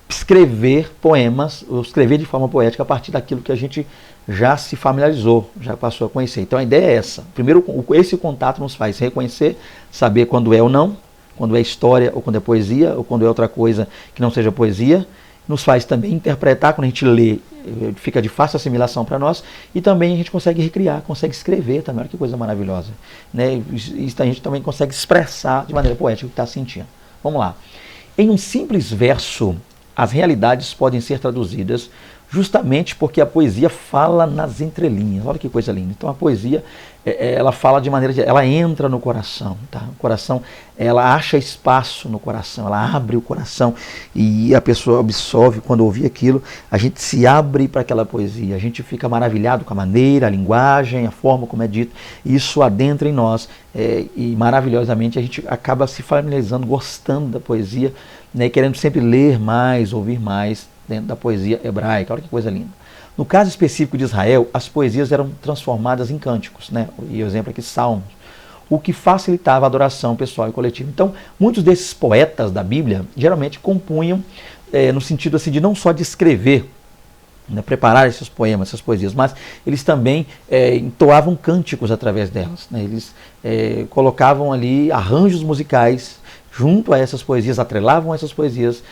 escrever poemas, ou escrever de forma poética a partir daquilo que a gente já se familiarizou, já passou a conhecer. Então a ideia é essa. Primeiro, esse contato nos faz reconhecer, saber quando é ou não, quando é história ou quando é poesia, ou quando é outra coisa que não seja poesia. Nos faz também interpretar, quando a gente lê, fica de fácil assimilação para nós, e também a gente consegue recriar, consegue escrever também, olha que coisa maravilhosa. Né? E a gente também consegue expressar de maneira poética o que está sentindo. Vamos lá. Em um simples verso, as realidades podem ser traduzidas justamente porque a poesia fala nas entrelinhas. Olha que coisa linda. Então a poesia, ela fala de maneira, ela entra no coração, tá? O coração, ela acha espaço no coração, ela abre o coração e a pessoa absorve. Quando ouvir aquilo, a gente se abre para aquela poesia, a gente fica maravilhado com a maneira, a linguagem, a forma como é dito, e isso adentra em nós e maravilhosamente a gente acaba se familiarizando, gostando da poesia, né, querendo sempre ler mais, ouvir mais dentro da poesia hebraica. Olha que coisa linda. No caso específico de Israel, as poesias eram transformadas em cânticos, né? E o exemplo aqui, salmos, o que facilitava a adoração pessoal e coletiva. Então, muitos desses poetas da Bíblia geralmente compunham no sentido assim de não só de escrever, né, preparar esses poemas, essas poesias, mas eles também entoavam cânticos através delas, né? Eles colocavam ali arranjos musicais junto a essas poesias, atrelavam essas poesias,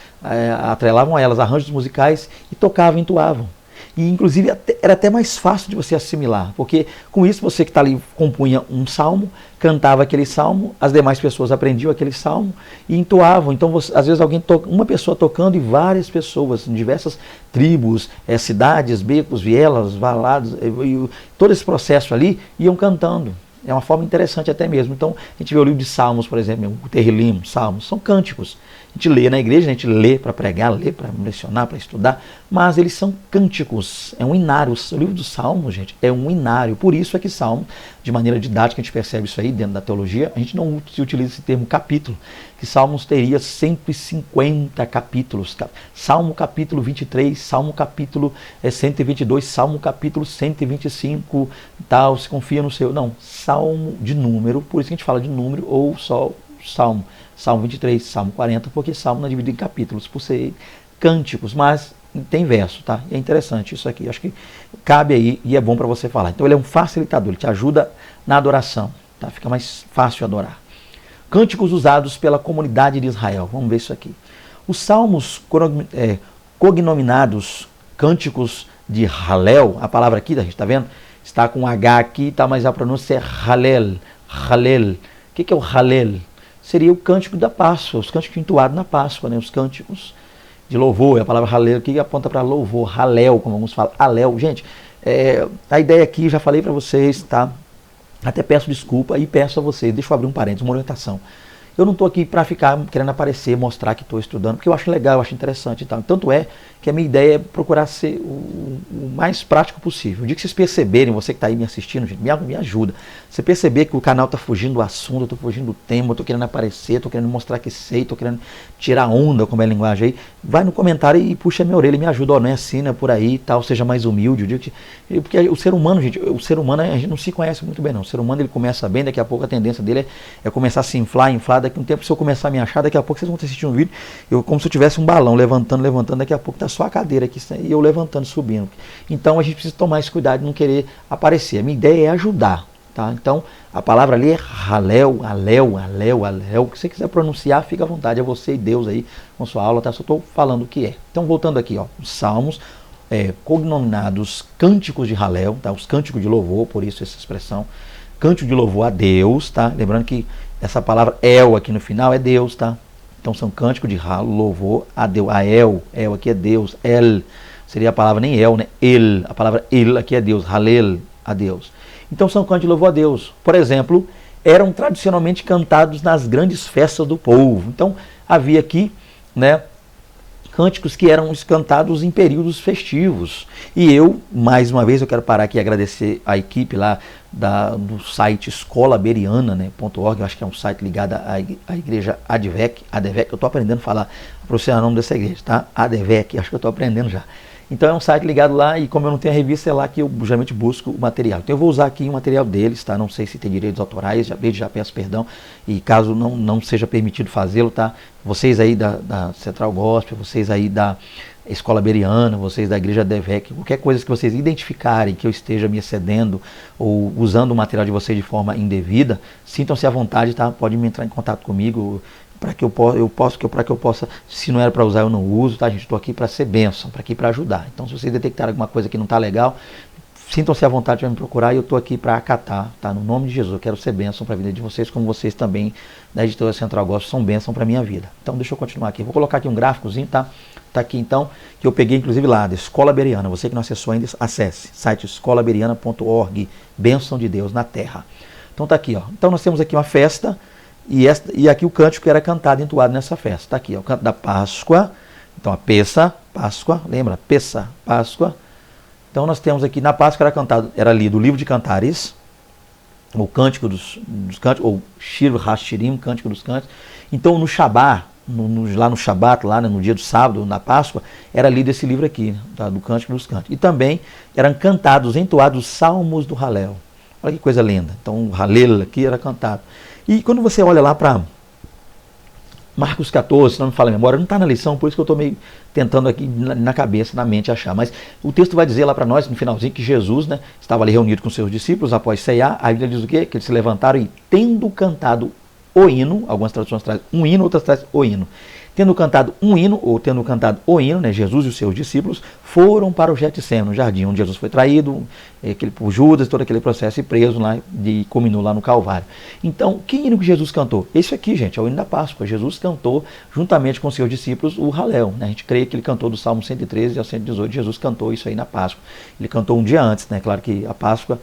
atrelavam a elas arranjos musicais e tocavam, entoavam. E inclusive era até mais fácil de você assimilar, porque com isso você que está ali compunha um salmo, cantava aquele salmo, as demais pessoas aprendiam aquele salmo e entoavam. Então às vezes uma pessoa tocando e várias pessoas, em diversas tribos, cidades, becos, vielas, valados, e todo esse processo ali iam cantando. É uma forma interessante até mesmo. Então, a gente vê o livro de Salmos, por exemplo, o Terrilim, Salmos, são cânticos. A gente lê na igreja, a gente lê para pregar, lê para lecionar, para estudar, mas eles são cânticos, é um inário. O livro dos Salmos, gente, é um inário. Por isso é que Salmo, de maneira didática, a gente percebe isso aí dentro da teologia, a gente não se utiliza esse termo capítulo, que Salmos teria 150 capítulos. Salmo capítulo 23, Salmo capítulo 122, Salmo capítulo 125, tal, se confia no seu... Não, Salmo de número, por isso que a gente fala de número ou só Salmo. Salmo 23, Salmo 40, porque Salmo não é dividido em capítulos, por ser cânticos, mas tem verso, tá? E é interessante isso aqui, acho que cabe aí e é bom para você falar. Então ele é um facilitador, ele te ajuda na adoração, tá? Fica mais fácil adorar. Cânticos usados pela comunidade de Israel, vamos ver isso aqui. Os salmos cognominados cânticos de Halel, a palavra aqui, a gente está vendo, está com H aqui, tá, mas a pronúncia é Halel. Halel. O que é o Halel? Seria o cântico da Páscoa, os cânticos entoados na Páscoa, né? Os cânticos de louvor. A palavra Halel que aponta para louvor, Halel, como alguns falam, Halel. Gente, a ideia aqui, já falei para vocês, tá? Até peço desculpa e peço a vocês, deixa eu abrir um parênteses, uma orientação. Eu não estou aqui para ficar querendo aparecer, mostrar que estou estudando, porque eu acho legal, eu acho interessante e tal. Tanto é que a minha ideia é procurar ser o mais prático possível. O dia que vocês perceberem, você que está aí me assistindo, gente, me ajuda. Você perceber que o canal está fugindo do assunto, eu estou fugindo do tema, eu estou querendo aparecer, estou querendo mostrar que sei, estou querendo tirar onda, como é a linguagem aí, vai no comentário e puxa a minha orelha e me ajuda, não é assim, né, por aí e tal, seja mais humilde. Porque o ser humano, gente, a gente não se conhece muito bem não. O ser humano ele começa bem, daqui a pouco a tendência dele é começar a se inflar, daqui a um tempo se eu começar a me achar, daqui a pouco vocês vão assistir um vídeo, como se eu tivesse um balão levantando, daqui a pouco tá só a cadeira aqui e eu levantando, subindo. Então a gente precisa tomar esse cuidado de não querer aparecer. A minha ideia é ajudar, tá? Então a palavra ali é Halel, o que você quiser pronunciar, fica à vontade, é você e Deus aí com sua aula, tá? Só estou falando o que é. Então voltando aqui, ó, os salmos, cognominados cânticos de Halel, tá? Os cânticos de louvor, por isso essa expressão, cântico de louvor a Deus, tá? Lembrando que essa palavra El aqui no final é Deus, tá? Então são cânticos de louvor a Deus. A El aqui é Deus. El seria a palavra nem El, né? El. A palavra El aqui é Deus. Halel a Deus. Então são cânticos de louvor a Deus. Por exemplo, eram tradicionalmente cantados nas grandes festas do povo. Então havia aqui, né, cânticos que eram cantados em períodos festivos. E eu, mais uma vez, eu quero parar aqui e agradecer a equipe lá do site escolaberiana, né, .org, eu acho que é um site ligado à igreja ADVEC, eu estou aprendendo a falar, a pronunciar o nome dessa igreja, tá? ADVEC, acho que eu estou aprendendo já. Então é um site ligado lá e como eu não tenho a revista, é lá que eu geralmente busco o material. Então eu vou usar aqui o material deles, tá? Não sei se tem direitos autorais, já peço perdão. E caso não seja permitido fazê-lo, tá? Vocês aí da Central Gospel, vocês aí da Escola Beriana, vocês da Igreja DEVEC, qualquer coisa que vocês identificarem que eu esteja me excedendo ou usando o material de vocês de forma indevida, sintam-se à vontade, tá? Pode me entrar em contato comigo, para que eu possa, se não era para usar eu não uso, tá gente? Estou aqui para ser bênção, para aqui para ajudar. Então se vocês detectarem alguma coisa que não está legal, sintam-se à vontade de me procurar e eu estou aqui para acatar, tá? No nome de Jesus, eu quero ser bênção para a vida de vocês, como vocês também da Editora Central Gospel são bênção para a minha vida. Então deixa eu continuar aqui, vou colocar aqui um gráficozinho, tá? Tá aqui então, que eu peguei inclusive lá, da Escola Beriana, você que não acessou ainda, acesse, site escolaberiana.org, bênção de Deus na terra. Então tá aqui, ó. Então nós temos aqui uma festa, e aqui o cântico que era cantado, entoado nessa festa. Está aqui, ó, o canto da Páscoa. Então a Pessa, Páscoa, lembra? Pessa, Páscoa. Então nós temos aqui, na Páscoa era lido o livro de Cantares, o cântico dos cânticos, ou Shir Hashirim, cântico dos cânticos. Então no Shabá, lá no Shabat, lá, né, no dia do sábado, na Páscoa, era lido esse livro aqui, tá, do cântico dos cânticos. E também eram cantados, entoados os salmos do Halel. Olha que coisa linda. Então o Halel aqui era cantado. E quando você olha lá para Marcos 14, se não me falha a memória, não está na lição, por isso que eu estou meio tentando aqui na cabeça, na mente achar. Mas o texto vai dizer lá para nós, no finalzinho, que Jesus, né, estava ali reunido com seus discípulos após ceiar. A Bíblia diz o quê? Que eles se levantaram e, tendo cantado o hino, algumas traduções trazem um hino, outras trazem o hino. Tendo cantado um hino, ou tendo cantado o hino, né, Jesus e os seus discípulos foram para o Getsêmani, no jardim, onde Jesus foi traído, por Judas, todo aquele processo e preso lá, culminou lá no Calvário. Então, que hino que Jesus cantou? Esse aqui, gente, é o hino da Páscoa. Jesus cantou, juntamente com os seus discípulos, o Halel. Né? A gente crê que ele cantou do Salmo 113 ao 118, Jesus cantou isso aí na Páscoa. Ele cantou um dia antes, né? Claro que a Páscoa,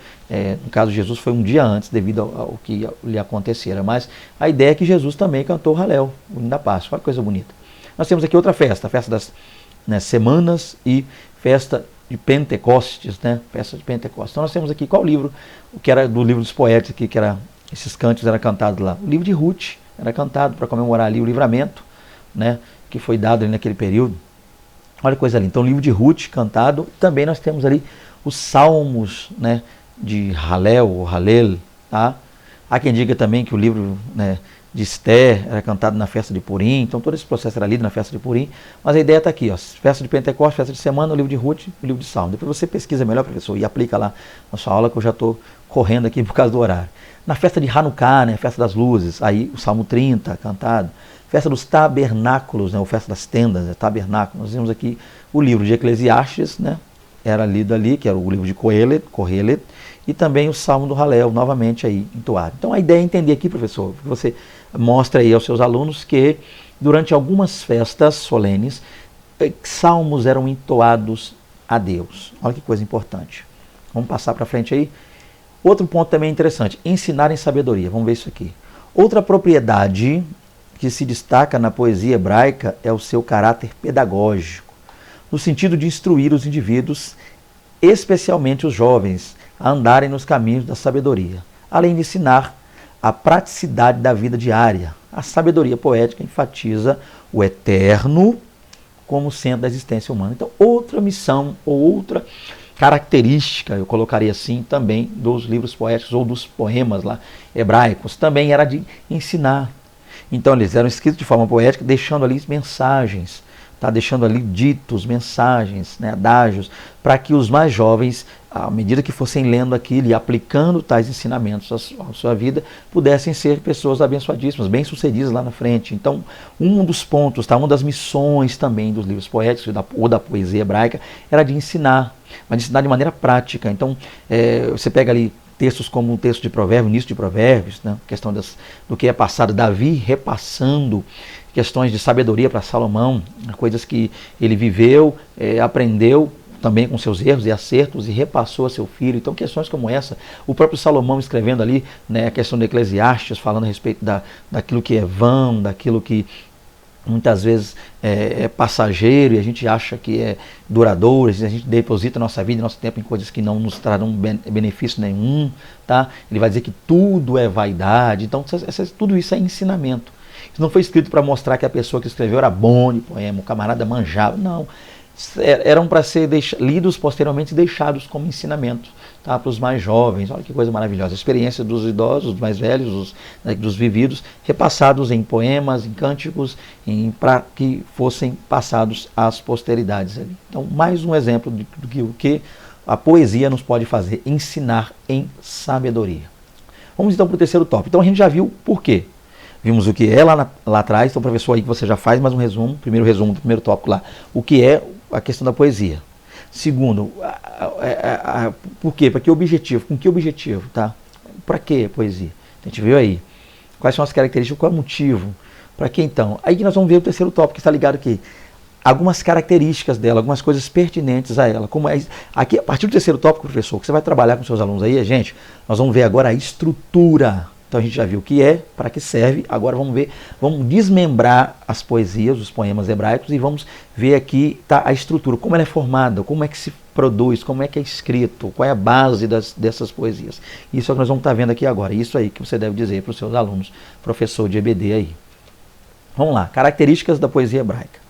no caso de Jesus, foi um dia antes, devido ao que lhe acontecera. Mas a ideia é que Jesus também cantou o Halel, o hino da Páscoa. Olha que coisa bonita. Nós temos aqui outra festa, a festa das, né, semanas e festa de Pentecostes, né? Festa de Pentecostes. Então nós temos aqui qual livro, o que era do livro dos poetas aqui, que era esses cânticos eram cantados lá. O livro de Ruth era cantado para comemorar ali o livramento, né, que foi dado ali naquele período. Olha que coisa ali. Então o livro de Ruth cantado. Também nós temos ali os salmos, né, de Halel ou Halel, tá? Há quem diga também que o livro, né, de Esther era cantado na festa de Purim, então todo esse processo era lido na festa de Purim, mas a ideia está aqui, ó, festa de Pentecostes, festa de semana, o livro de Ruth, o livro de Salmo. Depois você pesquisa melhor, professor, e aplica lá na sua aula, que eu já estou correndo aqui por causa do horário. Na festa de Hanukkah, né, festa das luzes, aí o Salmo 30 cantado. Festa dos tabernáculos, né, ou festa das tendas, tabernáculo. Nós vemos aqui o livro de Eclesiastes, né, era lido ali, que era o livro de Kohelet, e também o Salmo do Halel, novamente aí entoado. Então a ideia é entender aqui, professor, que você mostra aí aos seus alunos que durante algumas festas solenes, salmos eram entoados a Deus. Olha que coisa importante. Vamos passar para frente aí. Outro ponto também interessante, ensinar em sabedoria. Vamos ver isso aqui. Outra propriedade que se destaca na poesia hebraica é o seu caráter pedagógico, no sentido de instruir os indivíduos, especialmente os jovens, a andarem nos caminhos da sabedoria, além de ensinar a praticidade da vida diária. A sabedoria poética enfatiza o eterno como centro da existência humana. Então, outra missão ou outra característica, eu colocaria assim, também dos livros poéticos ou dos poemas lá hebraicos, também era de ensinar. Então, eles eram escritos de forma poética, deixando ali mensagens, tá? Deixando ali ditos, mensagens, né, adágios, para que os mais jovens, à medida que fossem lendo aquilo e aplicando tais ensinamentos à sua vida, pudessem ser pessoas abençoadíssimas, bem-sucedidas lá na frente. Então, um dos pontos, tá? Uma das missões também dos livros poéticos ou da poesia hebraica era de ensinar, mas de ensinar de maneira prática. Então, você pega ali textos como o texto de Provérbios, início de Provérbios, né? Questão do que é passado, Davi repassando questões de sabedoria para Salomão, coisas que ele viveu, aprendeu também com seus erros e acertos e repassou a seu filho. Então, questões como essa, o próprio Salomão escrevendo ali, né, a questão de Eclesiastes, falando a respeito daquilo que é vão, daquilo que muitas vezes é passageiro e a gente acha que é duradouro, a gente deposita nossa vida e nosso tempo em coisas que não nos trarão benefício nenhum, tá? Ele vai dizer que tudo é vaidade. Então, tudo isso é ensinamento. Isso não foi escrito para mostrar que a pessoa que escreveu era bom de poema, o camarada manjava, não. Eram para ser lidos posteriormente e deixados como ensinamento, tá? Para os mais jovens. Olha que coisa maravilhosa. A experiência dos idosos, dos mais velhos, dos vividos, repassados em poemas, em cânticos, para que fossem passados às posteridades. Então, mais um exemplo do que a poesia nos pode fazer, ensinar em sabedoria. Vamos então para o terceiro tópico. Então a gente já viu por quê. Vimos o que é lá atrás, então professor aí que você já faz mais um resumo, primeiro resumo do primeiro tópico lá, o que é a questão da poesia. Segundo, por quê? Para que objetivo? Com que objetivo? Tá? Para que poesia? A gente viu aí. Quais são as características, qual é o motivo? Para que então? Aí que nós vamos ver o terceiro tópico que está ligado aqui. Algumas características dela, algumas coisas pertinentes a ela. Como aqui, a partir do terceiro tópico, professor, que você vai trabalhar com seus alunos aí, gente, nós vamos ver agora a estrutura. Então a gente já viu o que é, para que serve, agora vamos desmembrar as poesias, os poemas hebraicos e vamos ver aqui a estrutura, como ela é formada, como é que se produz, como é que é escrito, qual é a base dessas poesias. Isso é o que nós vamos estar vendo aqui agora, isso aí que você deve dizer para os seus alunos, professor de EBD aí. Vamos lá, características da poesia hebraica.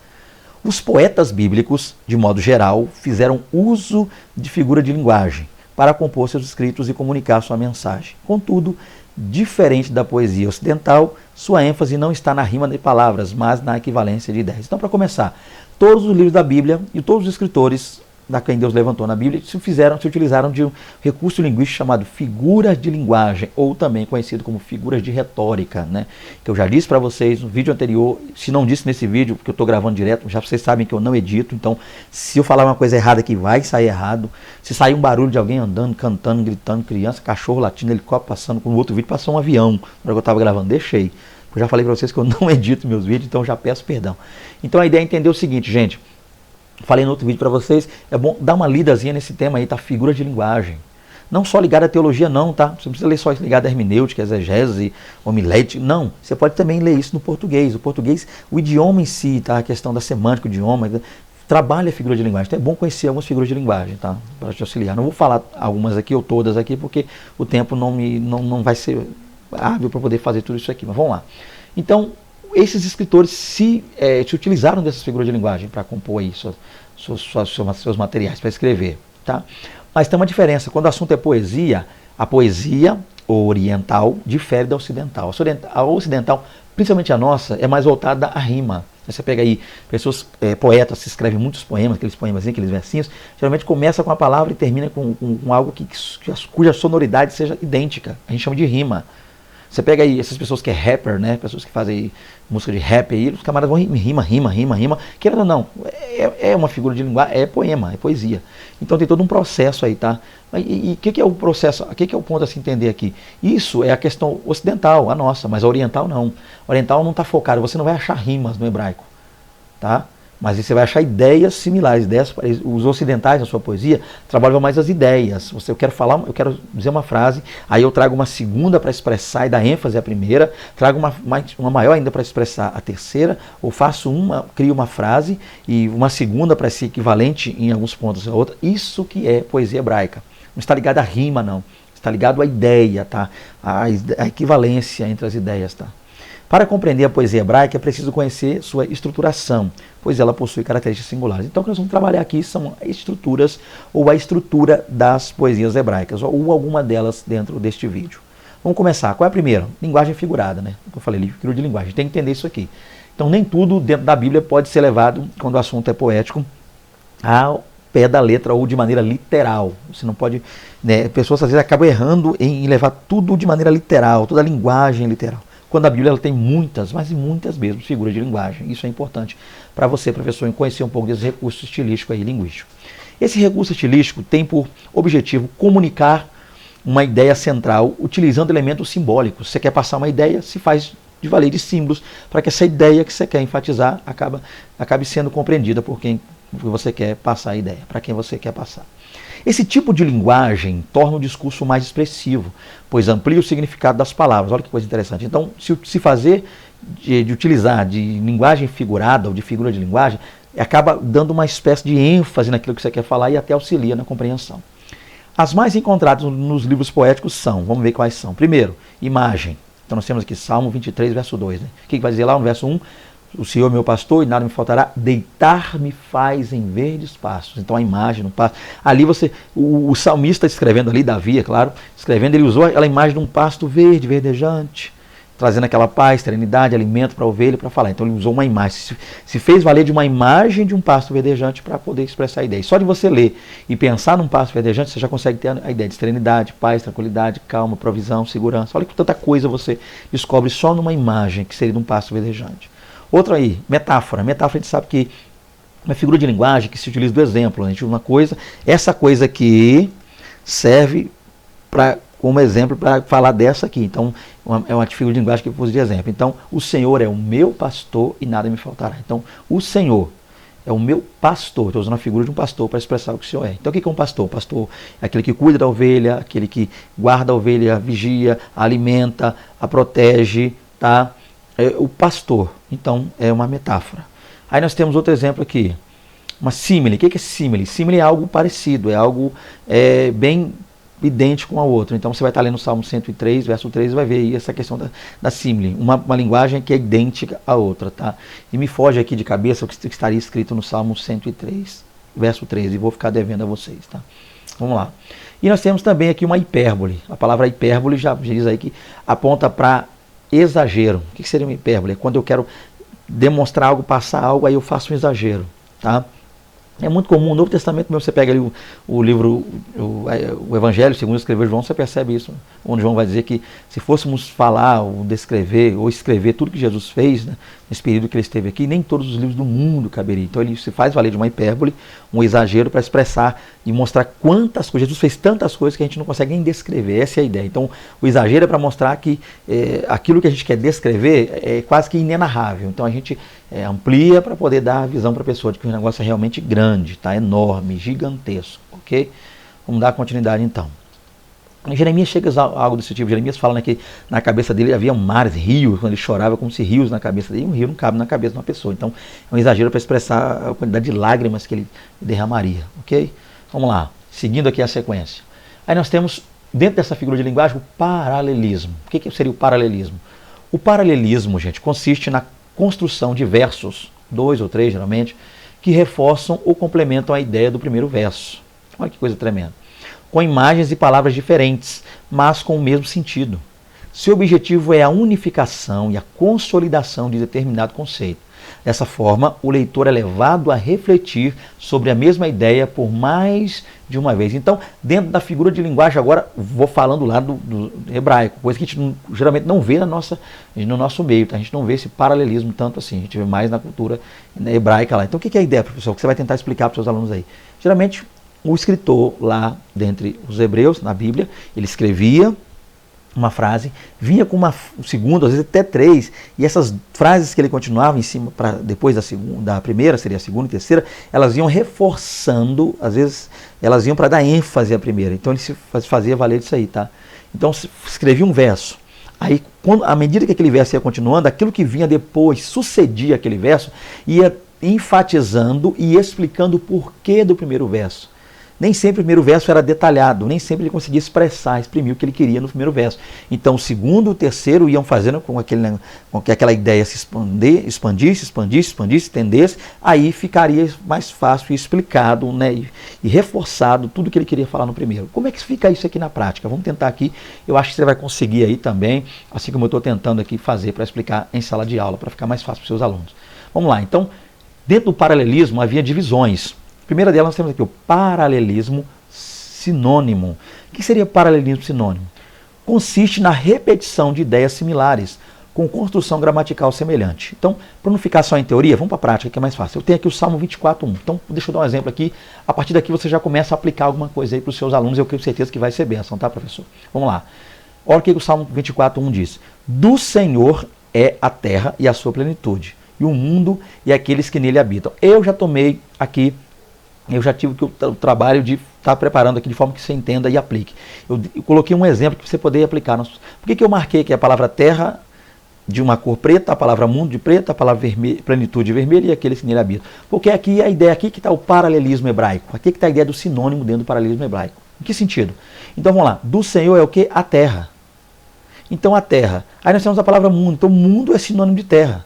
Os poetas bíblicos, de modo geral, fizeram uso de figura de linguagem para compor seus escritos e comunicar sua mensagem. Contudo, diferente da poesia ocidental, sua ênfase não está na rima de palavras, mas na equivalência de ideias. Então, para começar, todos os livros da Bíblia e todos os escritores da quem Deus levantou na Bíblia se utilizaram de um recurso linguístico chamado figuras de linguagem, ou também conhecido como figuras de retórica, né? Que eu já disse para vocês no vídeo anterior, se não disse nesse vídeo, porque eu estou gravando direto, já vocês sabem que eu não edito, então se eu falar uma coisa errada aqui, vai sair errado. Se sair um barulho de alguém andando, cantando, gritando, criança, cachorro latindo, helicóptero passando, com o outro vídeo passou um avião, na hora que eu estava gravando, deixei. Eu já falei para vocês que eu não edito meus vídeos, então já peço perdão. Então a ideia é entender o seguinte, gente. Falei no outro vídeo para vocês, é bom dar uma lidazinha nesse tema aí, tá? Figura de linguagem. Não só ligada à teologia, não, tá? Você não precisa ler só ligado à hermenêutica, exegese, homilética, não. Você pode também ler isso no português. O português, o idioma em si, tá? A questão da semântica, o idioma, trabalha a figura de linguagem. Então é bom conhecer algumas figuras de linguagem, tá? Para te auxiliar. Não vou falar algumas aqui ou todas aqui, porque o tempo não vai ser hábil para poder fazer tudo isso aqui. Mas vamos lá. Então, esses escritores se utilizaram dessas figuras de linguagem para compor aí seus materiais, para escrever. Tá? Mas tem uma diferença. Quando o assunto é poesia, a poesia oriental difere da ocidental. A ocidental, principalmente a nossa, é mais voltada à rima. Você pega aí pessoas, poetas, que escrevem muitos poemas, aqueles poemas, aqueles versinhos, geralmente começa com a palavra e termina com algo cuja sonoridade seja idêntica. A gente chama de rima. Você pega aí essas pessoas que é rapper, né? Pessoas que fazem música de rap aí, os camaradas vão rima. Querendo ou não, é uma figura de linguagem, é poema, é poesia. Então tem todo um processo aí, tá? E o que é o processo, o que é o ponto a se entender aqui? Isso é a questão ocidental, a nossa, mas a oriental não. A oriental não está focada, você não vai achar rimas no hebraico, tá? Mas você vai achar ideias similares. Os ocidentais, na sua poesia, trabalham mais as ideias. Eu quero dizer uma frase, aí eu trago uma segunda para expressar e dar ênfase à primeira, trago uma maior ainda para expressar a terceira, ou crio uma frase e uma segunda para ser equivalente em alguns pontos a outra. Isso que é poesia hebraica. Não está ligado à rima, não. Está ligado à ideia, tá? A equivalência entre as ideias, tá? Para compreender a poesia hebraica é preciso conhecer sua estruturação, pois ela possui características singulares. Então o que nós vamos trabalhar aqui são estruturas ou a estrutura das poesias hebraicas, ou alguma delas dentro deste vídeo. Vamos começar. Qual é a primeira? Linguagem figurada, né? Eu falei, figura de linguagem. Tem que entender isso aqui. Então nem tudo dentro da Bíblia pode ser levado, quando o assunto é poético, ao pé da letra ou de maneira literal. Você não pode... né? Pessoas às vezes acabam errando em levar tudo de maneira literal, toda a linguagem literal. Quando a Bíblia ela tem muitas, mas muitas mesmo, figuras de linguagem. Isso é importante para você, professor, conhecer um pouco desse recurso estilístico aí, linguístico. Esse recurso estilístico tem por objetivo comunicar uma ideia central utilizando elementos simbólicos. Você quer passar uma ideia, se faz de valer de símbolos para que essa ideia que você quer enfatizar acabe sendo compreendida por quem você quer passar a ideia, para quem você quer passar. Esse tipo de linguagem torna o discurso mais expressivo, pois amplia o significado das palavras. Olha que coisa interessante. Então, se fazer de utilizar de linguagem figurada ou de figura de linguagem, acaba dando uma espécie de ênfase naquilo que você quer falar e até auxilia na compreensão. As mais encontradas nos livros poéticos são, vamos ver quais são. Primeiro, imagem. Então nós temos aqui Salmo 23, verso 2. Né? O que vai dizer lá no verso 1? O Senhor é meu pastor e nada me faltará, deitar-me faz em verdes pastos. Então a imagem no pasto. Ali o salmista escrevendo ali, Davi, é claro, escrevendo, ele usou aquela imagem de um pasto verde, verdejante, trazendo aquela paz, serenidade, alimento para a ovelha, para falar. Então ele usou uma imagem, se fez valer de uma imagem de um pasto verdejante para poder expressar a ideia. E só de você ler e pensar num pasto verdejante, você já consegue ter a ideia de serenidade, paz, tranquilidade, calma, provisão, segurança. Olha que tanta coisa você descobre só numa imagem que seria de um pasto verdejante. Outra aí, metáfora. Metáfora a gente sabe que é uma figura de linguagem que se utiliza do exemplo. A gente usa uma coisa, essa coisa aqui serve como exemplo para falar dessa aqui. Então, é uma figura de linguagem que eu uso de exemplo. Então, o Senhor é o meu pastor e nada me faltará. Então, o Senhor é o meu pastor. Estou usando a figura de um pastor para expressar o que o Senhor é. Então, o que é um pastor? O pastor é aquele que cuida da ovelha, aquele que guarda a ovelha, vigia, a alimenta, a protege, tá? É o pastor. Então, é uma metáfora. Aí nós temos outro exemplo aqui. Uma símile. O que é símile? Símile é algo parecido, é algo bem idêntico a outro. Então você vai estar lendo o Salmo 103, verso 3, e vai ver aí essa questão da símile. Uma linguagem que é idêntica à outra. Tá? E me foge aqui de cabeça o que estaria escrito no Salmo 103, verso 13. E vou ficar devendo a vocês. Tá? Vamos lá. E nós temos também aqui uma hipérbole. A palavra hipérbole já diz aí que aponta para exagero. O que seria uma hipérbole? É quando eu quero demonstrar algo, passar algo, aí eu faço um exagero. Tá? É muito comum, no Novo Testamento mesmo, você pega ali o livro, o Evangelho, segundo escreveu João, você percebe isso, onde João vai dizer que se fôssemos falar, ou descrever, ou escrever tudo que Jesus fez, né, nesse período que ele esteve aqui, nem todos os livros do mundo caberiam. Então ele se faz valer de uma hipérbole, um exagero para expressar e mostrar quantas coisas, Jesus fez tantas coisas que a gente não consegue nem descrever, essa é a ideia. Então o exagero é para mostrar que aquilo que a gente quer descrever é quase que inenarrável. Então a gente amplia para poder dar a visão para a pessoa de que o negócio é realmente grande, tá? Enorme, gigantesco, ok? Vamos dar continuidade então. Em Jeremias chega a algo desse tipo. Jeremias fala, né, que na cabeça dele havia mares, rios, quando ele chorava, como se rios na cabeça dele. Um rio não cabe na cabeça de uma pessoa. Então é um exagero para expressar a quantidade de lágrimas que ele derramaria, ok? Vamos lá, seguindo aqui a sequência. Aí nós temos, dentro dessa figura de linguagem, o paralelismo. O que seria o paralelismo? O paralelismo, gente, consiste na construção de versos, 2 ou 3 geralmente, que reforçam ou complementam a ideia do primeiro verso. Olha que coisa tremenda. Com imagens e palavras diferentes, mas com o mesmo sentido. Seu objetivo é a unificação e a consolidação de determinado conceito. Dessa forma, o leitor é levado a refletir sobre a mesma ideia por mais de uma vez. Então, dentro da figura de linguagem, agora vou falando lá do hebraico, coisa que a gente geralmente não vê no nosso meio, tá? A gente não vê esse paralelismo tanto assim, a gente vê mais na cultura hebraica lá. Então, o que é a ideia, professor, que você vai tentar explicar para os seus alunos aí? Geralmente, o escritor lá, dentre os hebreus, na Bíblia, ele escrevia uma frase, vinha com uma segunda, às vezes até três, e essas frases que ele continuava em cima, depois da primeira, seria a segunda e terceira, elas iam reforçando, às vezes elas iam para dar ênfase à primeira, então ele se fazia valer disso aí, tá? Então escrevia um verso, aí à medida que aquele verso ia continuando, aquilo que vinha depois, sucedia aquele verso, ia enfatizando e explicando o porquê do primeiro verso. Nem sempre o primeiro verso era detalhado, nem sempre ele conseguia exprimir o que ele queria no primeiro verso. Então o segundo e o terceiro iam fazendo com que aquela ideia se expandisse, estendesse, aí ficaria mais fácil e explicado, né, e reforçado tudo que ele queria falar no primeiro. Como é que fica isso aqui na prática? Vamos tentar aqui, eu acho que você vai conseguir aí também, assim como eu estou tentando aqui fazer para explicar em sala de aula, para ficar mais fácil para os seus alunos. Vamos lá, então, dentro do paralelismo havia divisões. A primeira delas nós temos aqui o paralelismo sinônimo. O que seria paralelismo sinônimo? Consiste na repetição de ideias similares, com construção gramatical semelhante. Então, para não ficar só em teoria, vamos para a prática, que é mais fácil. Eu tenho aqui o Salmo 24:1. Então, deixa eu dar um exemplo aqui. A partir daqui você já começa a aplicar alguma coisa aí para os seus alunos. Eu tenho certeza que vai ser bênção, tá, professor? Vamos lá. Olha o que o Salmo 24:1 diz. Do Senhor é a terra e a sua plenitude, e o mundo e aqueles que nele habitam. Eu já tomei aqui, eu já tive o trabalho de estar preparando aqui de forma que você entenda e aplique. Eu coloquei um exemplo que você poderia aplicar. Por que eu marquei aqui a palavra terra de uma cor preta, a palavra mundo de preto, a palavra plenitude de vermelho e aqueles que nele habitam? Porque aqui a ideia aqui que está o paralelismo hebraico. Aqui que está a ideia do sinônimo dentro do paralelismo hebraico. Em que sentido? Então vamos lá. Do Senhor é o que? A terra. Então a terra. Aí nós temos a palavra mundo. Então mundo é sinônimo de terra.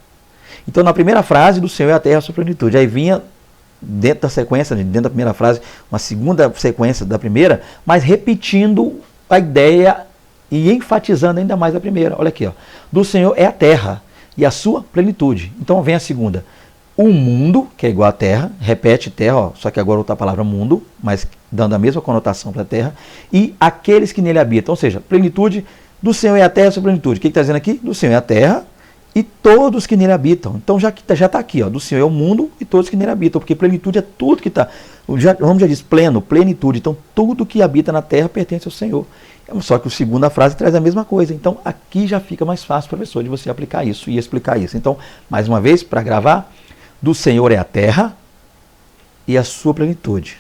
Então na primeira frase, do Senhor é a terra, a sua plenitude. Aí vinha dentro da sequência, dentro da primeira frase, uma segunda sequência da primeira, mas repetindo a ideia e enfatizando ainda mais a primeira. Olha aqui, ó. Do Senhor é a terra e a sua plenitude. Então vem a segunda. O mundo, que é igual à terra, repete terra, ó, só que agora outra palavra mundo, mas dando a mesma conotação para a terra, e aqueles que nele habitam. Ou seja, plenitude, do Senhor é a terra e a sua plenitude. O que está dizendo aqui? Do Senhor é a terra e todos que nele habitam. Então já está aqui, ó, do Senhor é o mundo e todos que nele habitam, porque plenitude é tudo que está. O nome já diz pleno, plenitude. Então tudo que habita na terra pertence ao Senhor. Só que a segunda frase traz a mesma coisa. Então aqui já fica mais fácil, professor, de você aplicar isso e explicar isso. Então, mais uma vez, para gravar, do Senhor é a terra e a sua plenitude.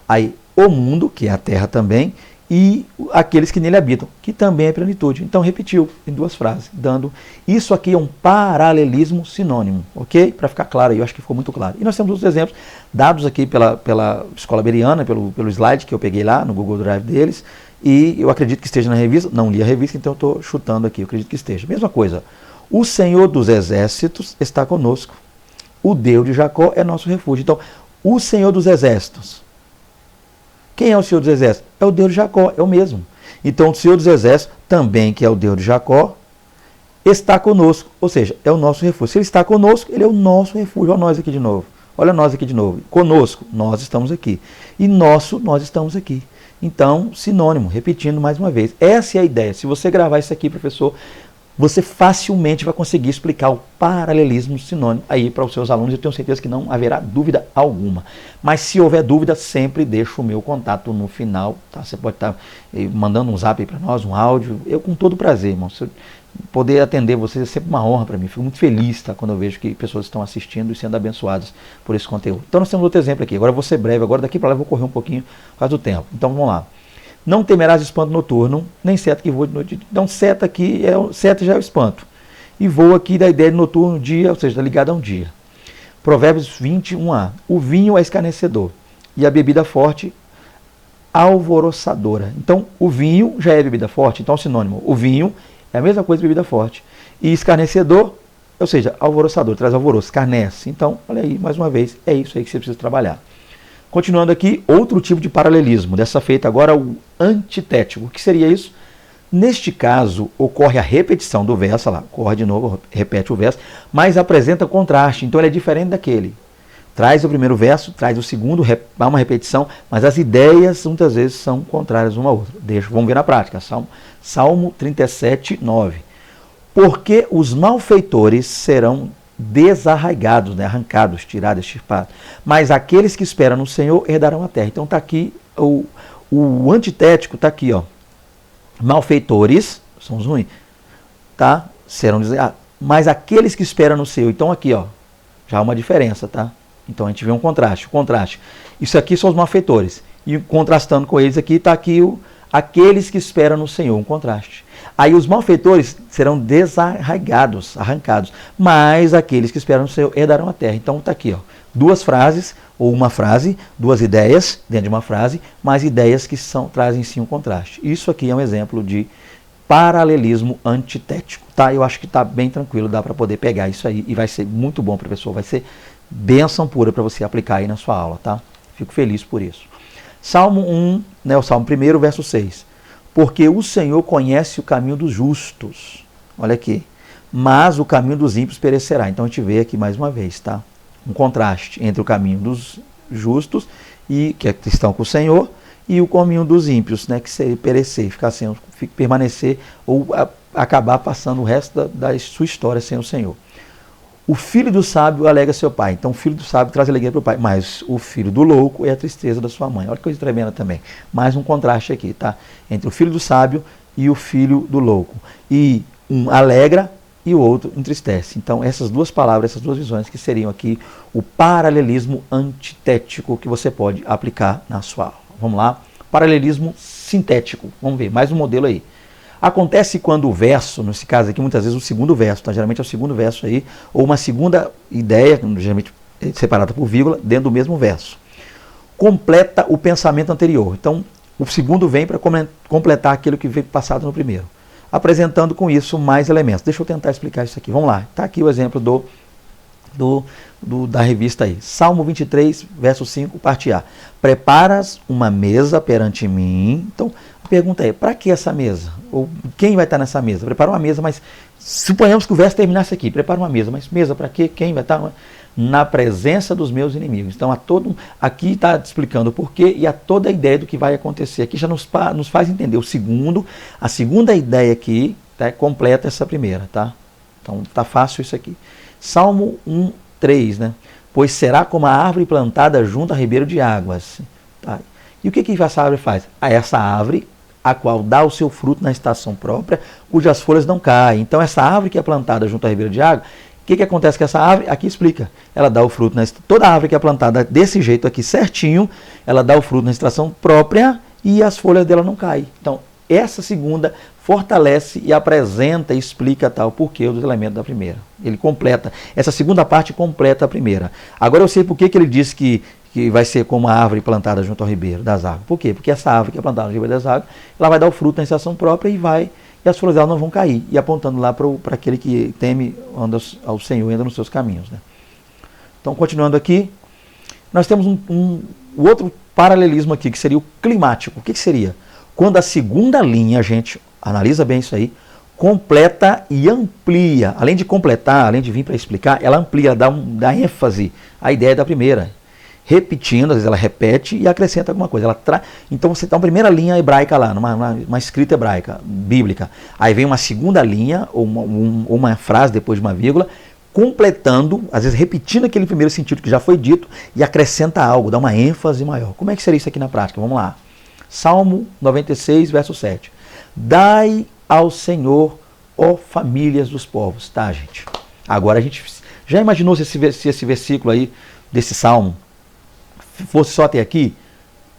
Aí o mundo, que é a terra também, e aqueles que nele habitam, que também é plenitude. Então repetiu em duas frases, dando... Isso aqui é um paralelismo sinônimo, ok? Para ficar claro aí, eu acho que ficou muito claro. E nós temos outros exemplos, dados aqui pela Escola Bereana, pelo slide que eu peguei lá no Google Drive deles, e eu acredito que esteja na revista, não li a revista, então eu estou chutando aqui, eu acredito que esteja. Mesma coisa, o Senhor dos Exércitos está conosco, o Deus de Jacó é nosso refúgio. Então, o Senhor dos Exércitos, quem é o Senhor dos Exércitos? É o Deus de Jacó, é o mesmo. Então, o Senhor dos Exércitos, também que é o Deus de Jacó, está conosco, ou seja, é o nosso refúgio. Se ele está conosco, ele é o nosso refúgio. Olha nós aqui de novo. Olha nós aqui de novo. Conosco, nós estamos aqui. E nosso, nós estamos aqui. Então, sinônimo, repetindo mais uma vez. Essa é a ideia. Se você gravar isso aqui, professor, você facilmente vai conseguir explicar o paralelismo sinônimo aí para os seus alunos. Eu tenho certeza que não haverá dúvida alguma. Mas se houver dúvida, sempre deixo o meu contato no final. Tá? Você pode estar mandando um zap para nós, um áudio. Eu com todo prazer, irmão. Se eu poder atender vocês é sempre uma honra para mim. Fico muito feliz, tá, quando eu vejo que pessoas estão assistindo e sendo abençoadas por esse conteúdo. Então nós temos outro exemplo aqui. Agora eu vou ser breve. Agora daqui para lá eu vou correr um pouquinho por causa do tempo. Então vamos lá. Não temerás espanto noturno, nem seta que voa de noite. Então, seta aqui, seta já é o espanto. E voa aqui da ideia de noturno, dia, ou seja, está ligado a um dia. Provérbios 21a. O vinho é escarnecedor e a bebida forte, alvoroçadora. Então, o vinho já é bebida forte, então é um sinônimo. O vinho é a mesma coisa que bebida forte. E escarnecedor, ou seja, alvoroçador, traz alvoroço, escarnece. Então, olha aí, mais uma vez, é isso aí que você precisa trabalhar. Continuando aqui, outro tipo de paralelismo, dessa feita agora o antitético. O que seria isso? Neste caso, ocorre a repetição do verso, lá, ocorre de novo, repete o verso, mas apresenta contraste, então ele é diferente daquele. Traz o primeiro verso, traz o segundo, há uma repetição, mas as ideias muitas vezes são contrárias uma à outra. Vamos ver na prática. Salmo 37, 9. Porque os malfeitores serão desarraigados, né, arrancados, tirados, extirpados. Mas aqueles que esperam no Senhor herdarão a terra. Então está aqui, o antitético está aqui, ó. Malfeitores, são os ruins, tá? Serão desarraigados. Mas aqueles que esperam no Senhor, então aqui, ó, já há uma diferença, tá? Então a gente vê um contraste. Isso aqui são os malfeitores. E contrastando com eles aqui, está aqui aqueles que esperam no Senhor, um contraste. Aí os malfeitores serão desarraigados, arrancados. Mas aqueles que esperam no Senhor herdarão a terra. Então está aqui, ó, duas frases, ou uma frase, duas ideias dentro de uma frase, mas ideias que trazem sim um contraste. Isso aqui é um exemplo de paralelismo antitético. Tá? Eu acho que está bem tranquilo, dá para poder pegar isso aí e vai ser muito bom, professor. Vai ser bênção pura para você aplicar aí na sua aula, tá? Fico feliz por isso. Salmo 1, né, o Salmo 1, verso 6. Porque o Senhor conhece o caminho dos justos. Olha aqui. Mas o caminho dos ímpios perecerá. Então a gente vê aqui mais uma vez, tá? Um contraste entre o caminho dos justos, que estão com o Senhor, e o caminho dos ímpios, né, que seria perecer, permanecer ou acabar passando o resto da sua história sem o Senhor. O filho do sábio alega seu pai. Então o filho do sábio traz alegria para o pai. Mas o filho do louco é a tristeza da sua mãe. Olha que coisa tremenda também. Mais um contraste aqui, tá? Entre o filho do sábio e o filho do louco. E um alegra e o outro entristece. Então essas duas palavras, essas duas visões que seriam aqui o paralelismo antitético que você pode aplicar na sua aula. Vamos lá? Paralelismo sintético. Vamos ver, mais um modelo aí. Acontece quando o verso, nesse caso aqui, muitas vezes o segundo verso, tá? Geralmente é o segundo verso aí, ou uma segunda ideia, geralmente separada por vírgula, dentro do mesmo verso. Completa o pensamento anterior. Então, o segundo vem para completar aquilo que veio passado no primeiro, apresentando com isso mais elementos. Deixa eu tentar explicar isso aqui. Vamos lá. Está aqui o exemplo da revista aí. Salmo 23, verso 5, parte A. Preparas uma mesa perante mim. Então, a pergunta é, para que essa mesa? Ou quem vai estar nessa mesa? Prepara uma mesa, mas suponhamos que o verso terminasse aqui. Prepara uma mesa, mas mesa para quê? Quem vai estar na presença dos meus inimigos? Então, aqui está explicando o porquê e a toda a ideia do que vai acontecer. Aqui já nos faz entender a segunda ideia aqui, tá, completa essa primeira, tá? Então, tá fácil isso aqui. Salmo 1, 3, né? Pois será como a árvore plantada junto a ribeiro de águas. Tá? E o que essa árvore faz? Essa árvore, a qual dá o seu fruto na estação própria, cujas folhas não caem. Então, essa árvore que é plantada junto a ribeiro de água, o que acontece com essa árvore? Aqui explica. Ela dá o fruto, toda árvore que é plantada desse jeito aqui, certinho, ela dá o fruto na estação própria e as folhas dela não caem. Então, essa segunda fortalece e apresenta e explica tal porquê dos elementos da primeira. Ele completa. Essa segunda parte completa a primeira. Agora eu sei por que ele disse que vai ser como a árvore plantada junto ao ribeiro das águas. Por quê? Porque essa árvore que é plantada no ribeiro das águas, ela vai dar o fruto na estação própria e as folhas dela não vão cair. E apontando lá para aquele que teme, anda ao Senhor e anda nos seus caminhos. Né? Então, continuando aqui, nós temos um outro paralelismo aqui, que seria o climático. O que seria? Quando a segunda linha, gente, analisa bem isso aí, completa e amplia. Além de completar, além de vir para explicar, ela amplia, dá ênfase à ideia da primeira. Repetindo, às vezes ela repete e acrescenta alguma coisa. Então você está uma primeira linha hebraica lá, numa escrita hebraica, bíblica. Aí vem uma segunda linha, ou uma frase depois de uma vírgula, completando, às vezes repetindo aquele primeiro sentido que já foi dito e acrescenta algo, dá uma ênfase maior. Como é que seria isso aqui na prática? Vamos lá. Salmo 96, verso 7. Dai ao Senhor, ó famílias dos povos. Tá, gente? Agora a gente já imaginou se esse versículo aí, desse salmo, fosse só até aqui?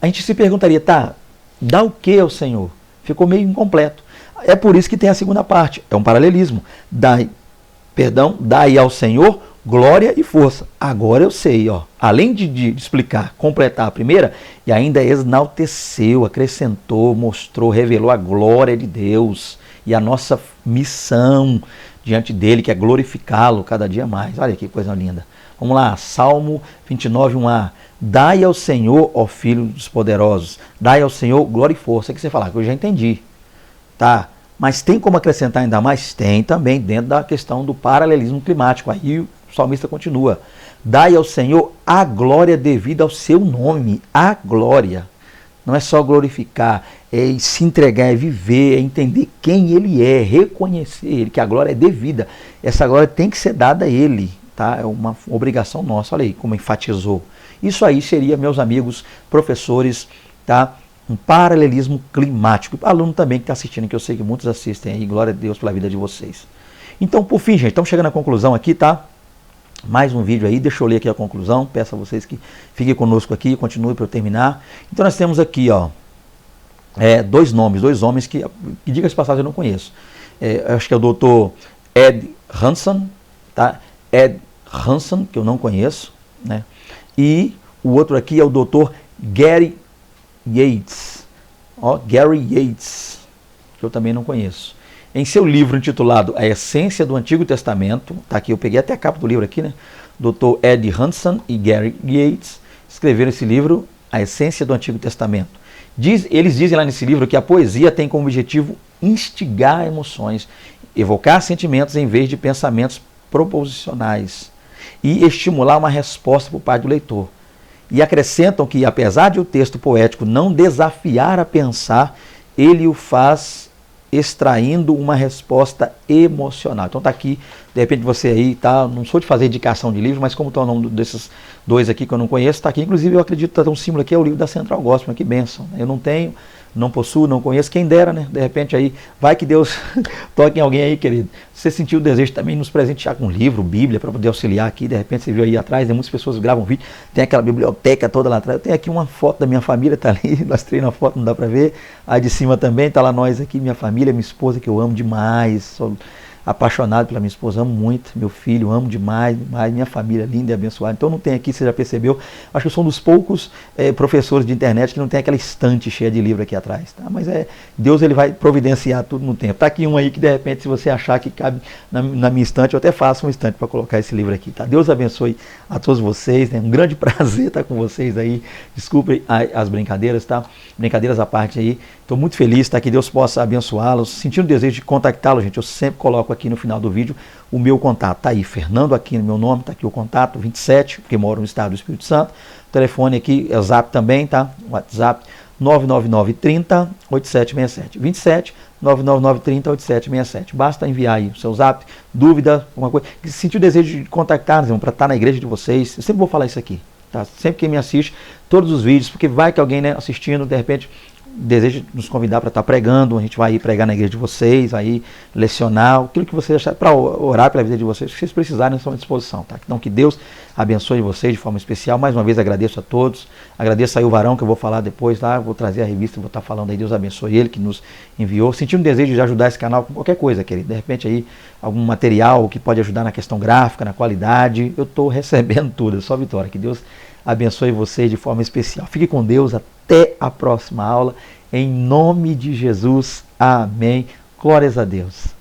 A gente se perguntaria, tá, dá o que ao Senhor? Ficou meio incompleto. É por isso que tem a segunda parte. É um paralelismo. Dai ao Senhor glória e força. Agora eu sei, ó. Além de explicar, completar a primeira, e ainda enalteceu, acrescentou, mostrou, revelou a glória de Deus e a nossa missão diante dele, que é glorificá-lo cada dia mais. Olha que coisa linda. Vamos lá, Salmo 29, 1a. Dai ao Senhor, ó Filho dos poderosos, dai ao Senhor glória e força. O que você fala? Que eu já entendi. Tá? Mas tem como acrescentar ainda mais? Tem também dentro da questão do paralelismo climático. Aí o salmista continua: dai ao Senhor a glória devida ao seu nome. A glória. Não é só glorificar, é se entregar, é viver, é entender quem Ele é, reconhecer Ele, que a glória é devida. Essa glória tem que ser dada a Ele, tá? É uma obrigação nossa. Olha aí como enfatizou. Isso aí seria, meus amigos, professores, tá? Um paralelismo climático. Aluno também que está assistindo, que eu sei que muitos assistem aí, glória a Deus pela vida de vocês. Então, por fim, gente, estamos chegando à conclusão aqui, tá? Mais um vídeo aí, deixa eu ler aqui a conclusão, peço a vocês que fiquem conosco aqui, continue para eu terminar. Então nós temos aqui, ó, dois homens que diga-se de passagem, eu não conheço. Acho que é o Dr. Ed Hanson, tá? Ed Hanson, que eu não conheço, né? E o outro aqui é o Dr. Gary Yates, ó, Gary Yates, que eu também não conheço. Em seu livro intitulado A Essência do Antigo Testamento, tá aqui, eu peguei até a capa do livro aqui, né? Dr. Ed Hanson e Gary Yates escreveram esse livro, A Essência do Antigo Testamento. Eles dizem lá nesse livro que a poesia tem como objetivo instigar emoções, evocar sentimentos em vez de pensamentos proposicionais e estimular uma resposta por parte do leitor. E acrescentam que, apesar de o texto poético não desafiar a pensar, ele o faz extraindo uma resposta emocional. Então tá aqui, de repente você aí, tá, não sou de fazer indicação de livro, mas como está o nome desses dois aqui que eu não conheço, tá aqui, inclusive eu acredito que tá um símbolo aqui, é o livro da Central Gospel, que bênção. Eu não tenho, não possuo, não conheço, quem dera, né? De repente aí, vai que Deus toque em alguém aí, querido. Você sentiu o desejo também de nos presentear com um livro, Bíblia, para poder auxiliar aqui, de repente você viu aí atrás, né? Muitas pessoas gravam vídeo, tem aquela biblioteca toda lá atrás. Eu tenho aqui uma foto da minha família, tá ali, nós treinamos a foto, não dá para ver. Aí de cima também, tá lá nós aqui, minha família, minha esposa, que eu amo demais, sou apaixonado pela minha esposa, amo muito, meu filho, amo demais, demais, minha família linda e abençoada. Então não tem aqui, você já percebeu, acho que eu sou um dos poucos professores de internet que não tem aquela estante cheia de livro aqui atrás, tá? Mas Deus, ele vai providenciar tudo no tempo. Tá aqui um aí que de repente, se você achar que cabe na minha estante, eu até faço um estante para colocar esse livro aqui, tá? Deus abençoe a todos vocês, né? Um grande prazer estar com vocês aí, desculpem as brincadeiras, tá? Brincadeiras à parte aí, estou muito feliz, tá? Que Deus possa abençoá-los, sentindo o desejo de contactá-los, gente, eu sempre coloco aqui no final do vídeo o meu contato, tá aí, Fernando aqui no meu nome, tá aqui o contato, 27, porque moro no estado do Espírito Santo, o telefone aqui é o Zap também, tá? WhatsApp 99930 8767, 27 99930 8767. Basta enviar aí o seu Zap, dúvida, alguma coisa, se sentir o desejo de contactar, para estar na igreja de vocês, eu sempre vou falar isso aqui, tá? Sempre que me assiste, todos os vídeos, porque vai que alguém, né, assistindo, de repente deseja nos convidar para estar pregando, a gente vai ir pregar na igreja de vocês, aí lecionar, aquilo que vocês acharem, para orar pela vida de vocês, se vocês precisarem, estão à disposição, tá? Então que Deus abençoe vocês de forma especial. Mais uma vez agradeço a todos, agradeço aí o Varão, que eu vou falar depois, tá? Vou trazer a revista, vou estar falando aí, Deus abençoe ele, que nos enviou, sentindo um desejo de ajudar esse canal com qualquer coisa, querido, de repente aí, algum material que pode ajudar na questão gráfica, na qualidade, eu estou recebendo tudo, só vitória, que Deus abençoe vocês de forma especial. Fique com Deus, até a próxima aula, em nome de Jesus, amém, glórias a Deus.